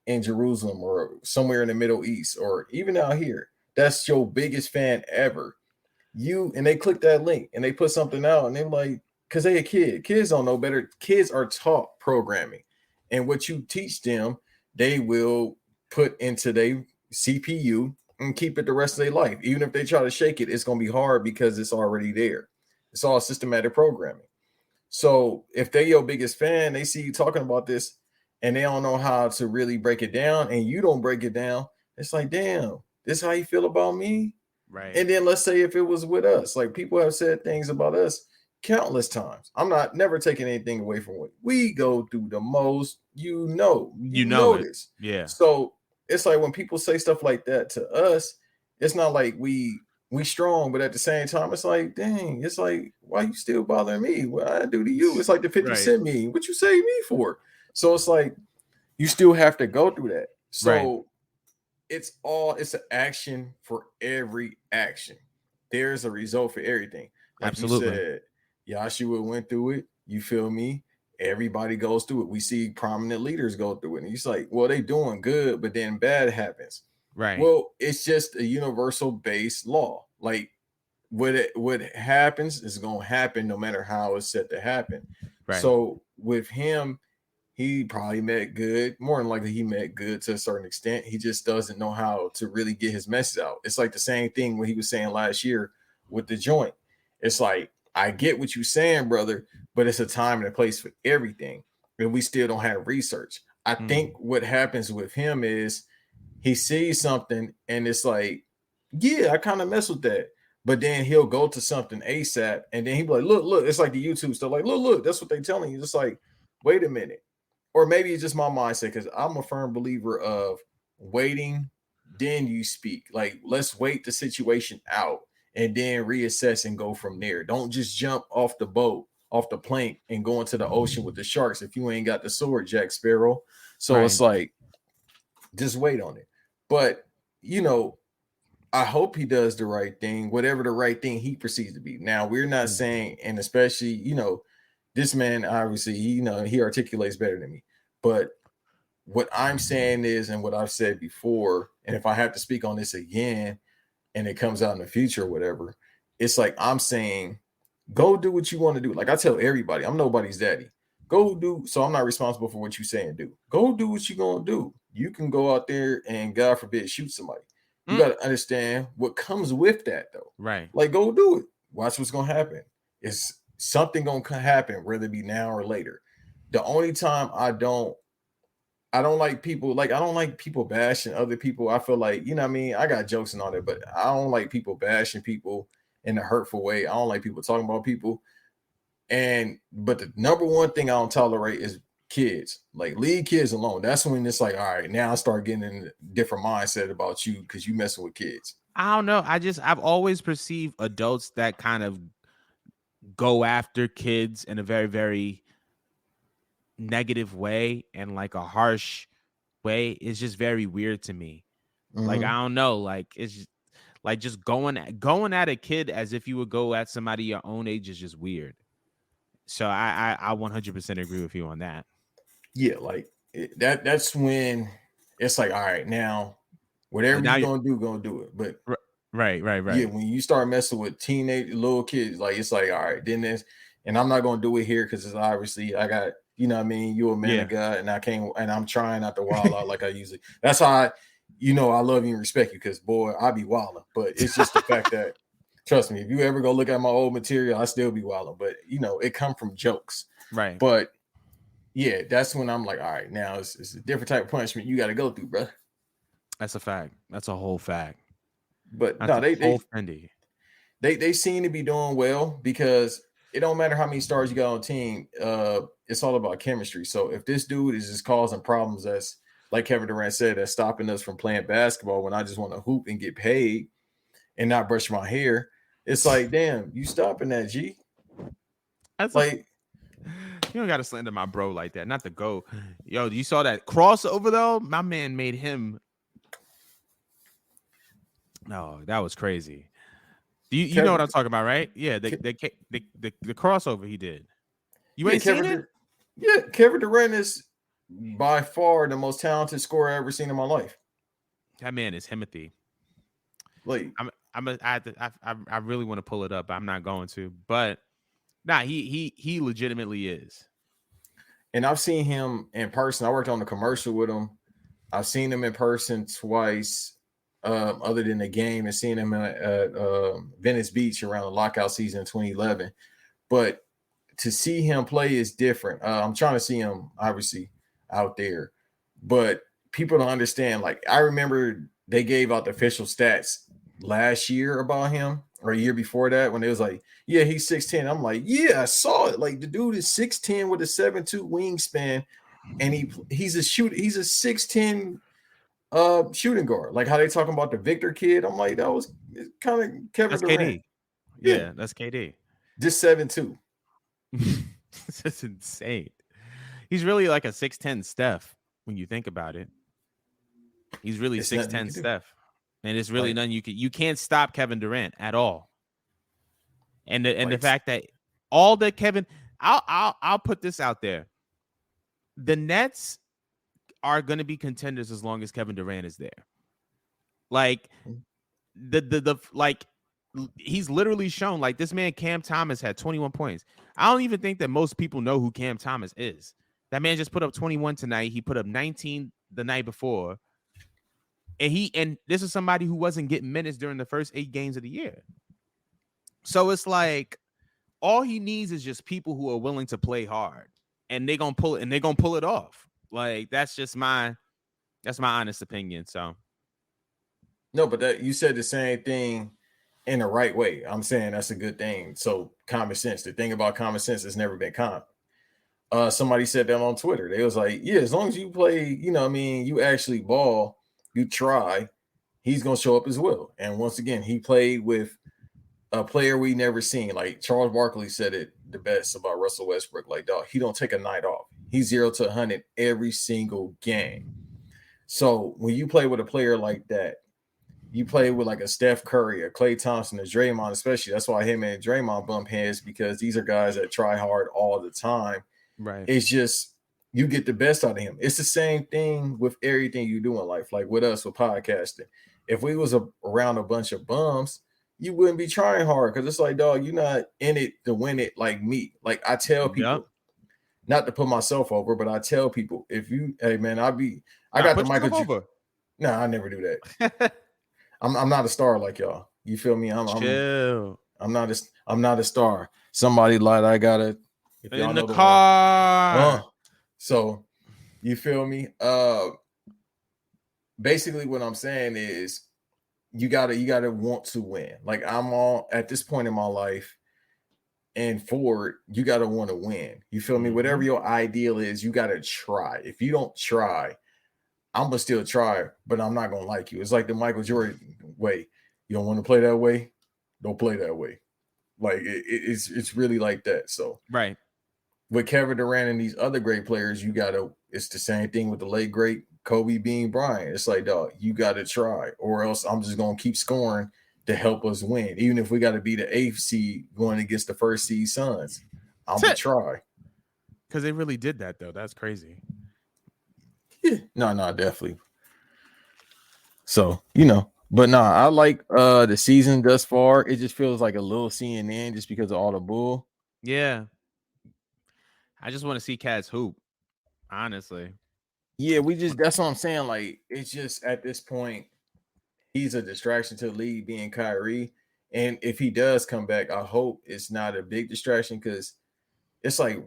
in Jerusalem or somewhere in the Middle East or even out here. That's your biggest fan ever. You and they click that link and they put something out and they're like, because they a kid. Kids don't know better. Kids are taught programming. And what you teach them, they will put into their CPU and keep it the rest of their life. Even if they try to shake it, it's gonna be hard because it's already there. It's all systematic programming. So if they your biggest fan, they see you talking about this and they don't know how to really break it down, and you don't break it down, it's like, damn, this how you feel about me? Right. And then let's say if it was with us, like people have said things about us countless times. I'm not never taking anything away from what we go through the most. You You know know it. this. Yeah. So it's like when people say stuff like that to us, it's not like we strong, but at the same time, it's like, dang, it's like, why you still bothering me? What I do to you? It's like the 50 Right. Cent meme. What you save me for? So it's like you still have to go through that. Right. So it's an action for every action. There's a result for everything. Like you Absolutely. said, Yahshua went through it. You feel me? Everybody goes through it. We see prominent leaders go through it. And he's like, well, they doing good, but then bad happens. Right. Well, it's just a universal based law. Like what happens is gonna happen no matter how it's set to happen. Right. So with him, he probably met good. More than likely, he met good to a certain extent. He just doesn't know how to really get his message out. It's like the same thing what he was saying last year with the joint. It's like, I get what you're saying, brother, but it's a time and a place for everything. And we still don't have research. I think Mm. what happens with him is he sees something and it's like, yeah, I kind of mess with that. But then he'll go to something ASAP and then he'll be like, look, it's like the YouTube stuff. Like, look, that's what they're telling you. It's like, wait a minute, or maybe it's just my mindset because I'm a firm believer of waiting, then you speak. Like, let's wait the situation out and then reassess and go from there. Don't just jump off the boat, off the plank, and go into the ocean with the sharks if you ain't got the sword, Jack Sparrow. So it's Right. like, just wait on it. But, you know, I hope he does the right thing, whatever the right thing he perceives to be. Now, we're not Mm. saying, and especially, this man obviously, he articulates better than me. But what I'm saying is, and what I've said before, and if I have to speak on this again and it comes out in the future or whatever, it's like I'm saying, go do what you want to do. Like I tell everybody, I'm nobody's daddy. Go do, so I'm not responsible for what you say and do. Go do what you're gonna do. You can go out there and God forbid shoot somebody. You Mm. got to understand what comes with that though. Right. Like go do it. Watch what's gonna happen. It's something gonna happen, whether it be now or later. The only time I don't like people like I don't like people bashing other people. I feel like, what I mean, I got jokes and all that, but I don't like people bashing people in a hurtful way. I don't like people talking about people. But the number one thing I don't tolerate is kids. Like, leave kids alone. That's when it's like, all right, now I start getting in a different mindset about you because you messing with kids. I don't know. I've always perceived adults that kind of go after kids in a very, very negative way and like a harsh way is just very weird to me. Like, I Mm-hmm. don't know. Like, it's just, like, just going at a kid as if you would go at somebody your own age is just weird. So I 100% agree with you on that. Yeah, like that's when it's like, all right, now whatever Like, now you're you gonna do it. But yeah, right. when you start messing with teenage little kids, like it's like, all right, then this, and I'm not gonna do it here because it's obviously I got, you know what I mean, you're a man Yeah. of God, and I can't, and I'm trying not to wild out like I usually. That's how I, I love you and respect you because boy, I be wilding. But it's just the fact that, trust me, if you ever go look at my old material, I still be wilding. But it come from jokes. Right. But yeah, that's when I'm like, all right, now it's a different type of punishment you got to go through, brother. That's a fact. That's a whole fact. But That's no, a they whole they Fendi. they seem to be doing well because it don't matter how many stars you got on the team. It's all about chemistry. So if this dude is just causing problems, that's like Kevin Durant said, that's stopping us from playing basketball when I just want to hoop and get paid and not brush my hair. It's like, damn, you stopping that, G? That's a Like, You don't gotta slander my bro like that. Not to go. Yo, you saw that crossover though? My man made him. No, that was crazy. You know what Kevin, I'm talking about, right? Yeah, the crossover he did. You yeah, ain't seen it? Kevin Durant is by far the most talented scorer I've ever seen in my life. That man is Himothy. Like, I really want to pull it up. I'm not going to, but nah, he legitimately is. and I've seen him in person. I worked on a commercial with him. I've seen him in person twice, other than the game, and seen him at Venice Beach around the lockout season in 2011. But to see him play is different. I'm trying to see him obviously out there, but people don't understand. Like, I remember they gave out the official stats last year about him, or a year before that, when it was like, yeah, he's 6'10. I'm like, yeah, I saw it. Like, the dude is 6'10 with a 7'2 wingspan, and he's a 6'10 shooting guard. Like how they talking about the Victor kid. I'm like, that was kind of Kevin That's Durant. KD. Yeah, Yeah, that's KD. just 7'2. That's insane. He's really like a 6'10 Steph when you think about it. He's really It's nothing you 6'10 can do. Steph. And it's really Like, nothing you can't stop Kevin Durant at all. And the like fact that all that Kevin I'll put this out there. The Nets are going to be contenders as long as Kevin Durant is there. Like the like he's literally shown, like, this man Cam Thomas had 21 points. I don't even think that most people know who Cam Thomas is. That man just put up 21 tonight. He put up 19 the night before. And this is somebody who wasn't getting minutes during the first 8 games of the year. So it's like all he needs is just people who are willing to play hard, and they're gonna pull it off. Like, that's my honest opinion. So no, but that you said the same thing in the right way. I'm saying that's a good thing. So common sense. The thing about common sense has never been common. Somebody said that on Twitter. They was like, yeah, as long as you play, what I mean, you actually ball, you try, he's gonna show up as well. And once again, he played with a player we never seen. Like Charles Barkley said it the best about Russell Westbrook. Like, dog, he don't take a night off. He's 0 to 100 every single game. So when you play with a player like that, you play with like a Steph Curry, a Klay Thompson, a Draymond, especially. That's why him and Draymond bump heads, because these are guys that try hard all the time. right. It's just you get the best out of him. It's the same thing with everything you do in life, like with us with podcasting. If we was around a bunch of bums, you wouldn't be trying hard, because it's like, dog, you're not in it to win it like me. Like, I tell Yep. people, not to put myself over, but I tell people, if you, hey man, I Nah, got the put Michael. yourself over. No, I never do that. I'm not a star like y'all. You feel me? Chill. I'm not a star. Somebody like I gotta, if y'all In the know the one. car. So you feel me? Basically what I'm saying is you gotta want to win. Like, I'm all at this point in my life, and forward, you got to want to win. You feel me? Whatever your ideal is, you got to try. If you don't try, I'm gonna still try, but I'm not gonna like you. It's like the Michael Jordan way. You don't want to play that way, don't play that way. Like it's really like that. So Right. with Kevin Durant and these other great players, you gotta. It's the same thing with the late great Kobe Bean Bryant. It's like, dog, you gotta try, or else I'm just gonna keep scoring to help us win. Even if we got to be the eighth seed going against the first seed Suns, I'm gonna try. Because they really did that though. That's crazy. Yeah. No, definitely. So, but I like the season thus far. It just feels like a little CNN just because of all the bull. Yeah. I just want to see cats hoop, honestly. Yeah, that's what I'm saying. Like, it's just at this point, he's a distraction to the league being Kyrie. And if he does come back, I hope it's not a big distraction because it's like,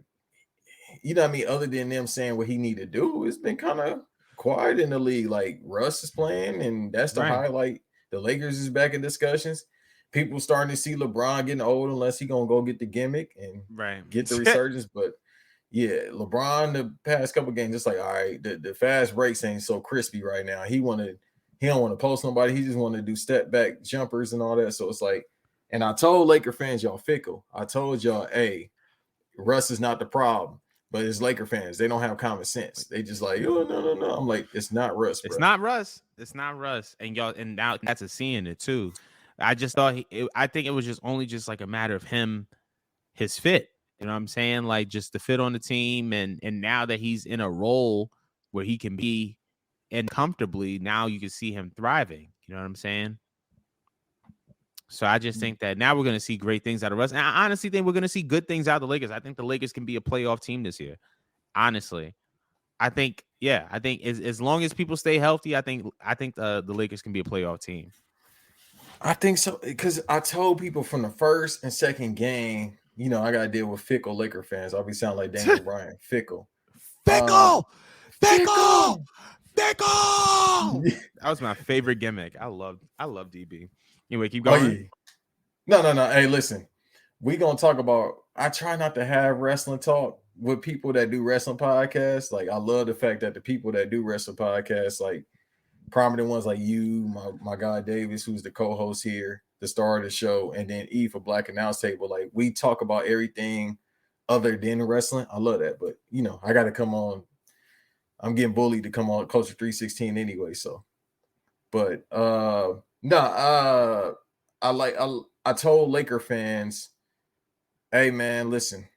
what I mean? Other than them saying what he need to do, it's been kind of quiet in the league. Like Russ is playing, and that's the Right. highlight. The Lakers is back in discussions. People starting to see LeBron getting old unless he gonna go get the gimmick and Right. get the resurgence. But yeah, LeBron the past couple games, just like all right, the fast breaks ain't so crispy right now. He don't want to post nobody. He just want to do step back jumpers and all that. So it's like, and I told Laker fans, y'all fickle. I told y'all, hey, Russ is not the problem. But it's Laker fans. They don't have common sense. They just like, oh no. I'm like, it's not Russ, bro. It's not Russ. It's not Russ. And y'all, and now that's a seeing it too. I just thought I think it was just only just like a matter of him, his fit. You know what I'm saying? Like just the fit on the team, and now that he's in a role where he can be and comfortably, now you can see him thriving. You know what I'm saying? So I just think that now we're going to see great things out of Russ. And I honestly think we're going to see good things out of the Lakers. I think the Lakers can be a playoff team this year. Honestly, I think as long as people stay healthy, I think the Lakers can be a playoff team. I think so because I told people from the first and second game, I got to deal with fickle Laker fans. I'll be sounding like Daniel Bryan, fickle. Fickle. Fickle. That was my favorite gimmick. I love DB. Anyway, keep going. Oh, yeah. No. Hey, listen, we gonna talk about. I try not to have wrestling talk with people that do wrestling podcasts. Like, I love the fact that the people that do wrestling podcasts, like prominent ones like you, my guy Davis, who's the co-host here, the star of the show, and then E for Black Announce Table. Like, we talk about everything other than wrestling. I love that, but I got to come on. I'm getting bullied to come on Culture 316 anyway. So, but I told Laker fans, hey man, listen,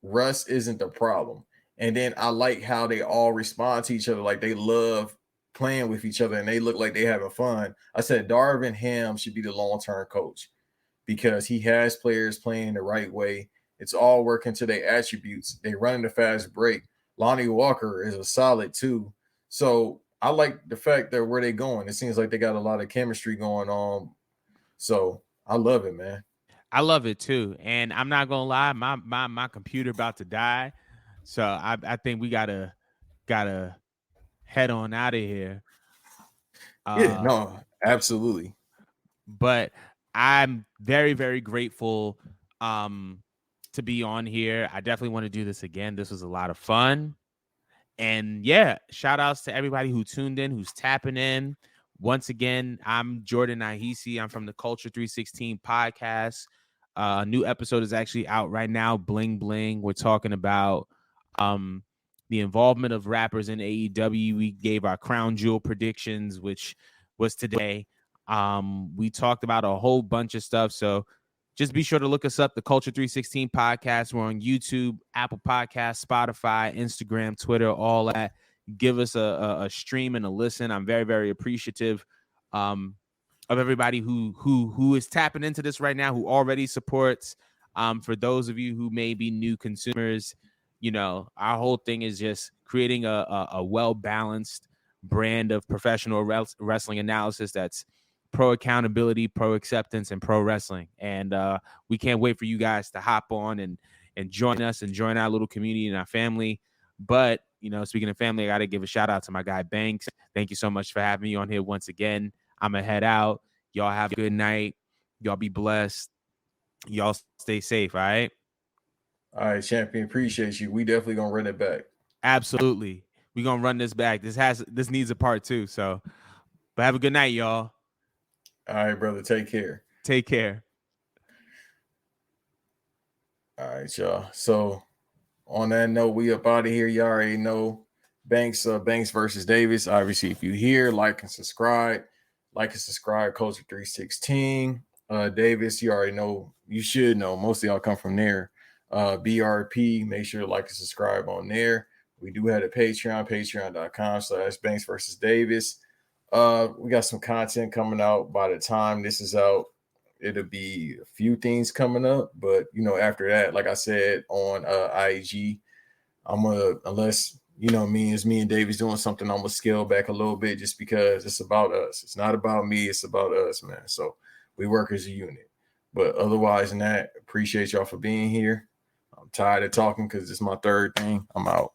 Russ isn't the problem. And then I like how they all respond to each other, like they love playing with each other and they look like they having fun. I said Darvin Ham should be the long-term coach because he has players playing the right way. It's all working to their attributes. They running the fast break. Lonnie Walker is a solid too. So I like the fact that where they going. It seems like they got a lot of chemistry going on. So I love it, man. I love it too. And I'm not gonna lie, my computer about to die. So I think we gotta head on out of here. Yeah, no, absolutely. But I'm very, very grateful to be on here. I definitely want to do this again. This was a lot of fun. And yeah, shout outs to everybody who tuned in, who's tapping in. Once again, I'm Jordan Nahisi. I'm from the Culture 316 podcast. A new episode is actually out right now. Bling Bling. We're talking about the involvement of rappers in AEW. We gave our crown jewel predictions, which was today. We talked about a whole bunch of stuff. So just be sure to look us up, the Culture 316 podcast. We're on YouTube, Apple Podcasts, Spotify, Instagram, Twitter, all that. Give us a stream and a listen. I'm very, very appreciative of everybody who is tapping into this right now, who already supports. For those of you who may be new consumers, our whole thing is just creating a well-balanced brand of professional wrestling analysis that's pro accountability, pro acceptance, and pro wrestling. And we can't wait for you guys to hop on and join us and join our little community and our family. But, speaking of family, I got to give a shout out to my guy Banks. Thank you so much for having me on here once again. I'm going to head out. Y'all have a good night. Y'all be blessed. Y'all stay safe. All right. All right, champion. Appreciate you. We definitely gonna run it back. Absolutely. We're gonna run this back. This needs a part 2. So, but have a good night, y'all. All right, brother. Take care. Take care. All right, y'all. So on that note, we up out of here. You already know Banks versus Davis. Obviously, if you here, like and subscribe. Like and subscribe, Culture 316. Davis, you already know, you should know. Most of y'all come from there. BRP, make sure to like and subscribe on there. We do have a Patreon, patreon.com/Banks versus Davis. We got some content coming out. By the time this is out, it'll be a few things coming up, but after that, like I said on IG, I'm gonna, unless me and Davis doing something, I'm gonna scale back a little bit just because it's about us. It's not about me, it's about us, man. So we work as a unit. But otherwise than that, appreciate y'all for being here. I'm tired of talking because it's my third thing. I'm out.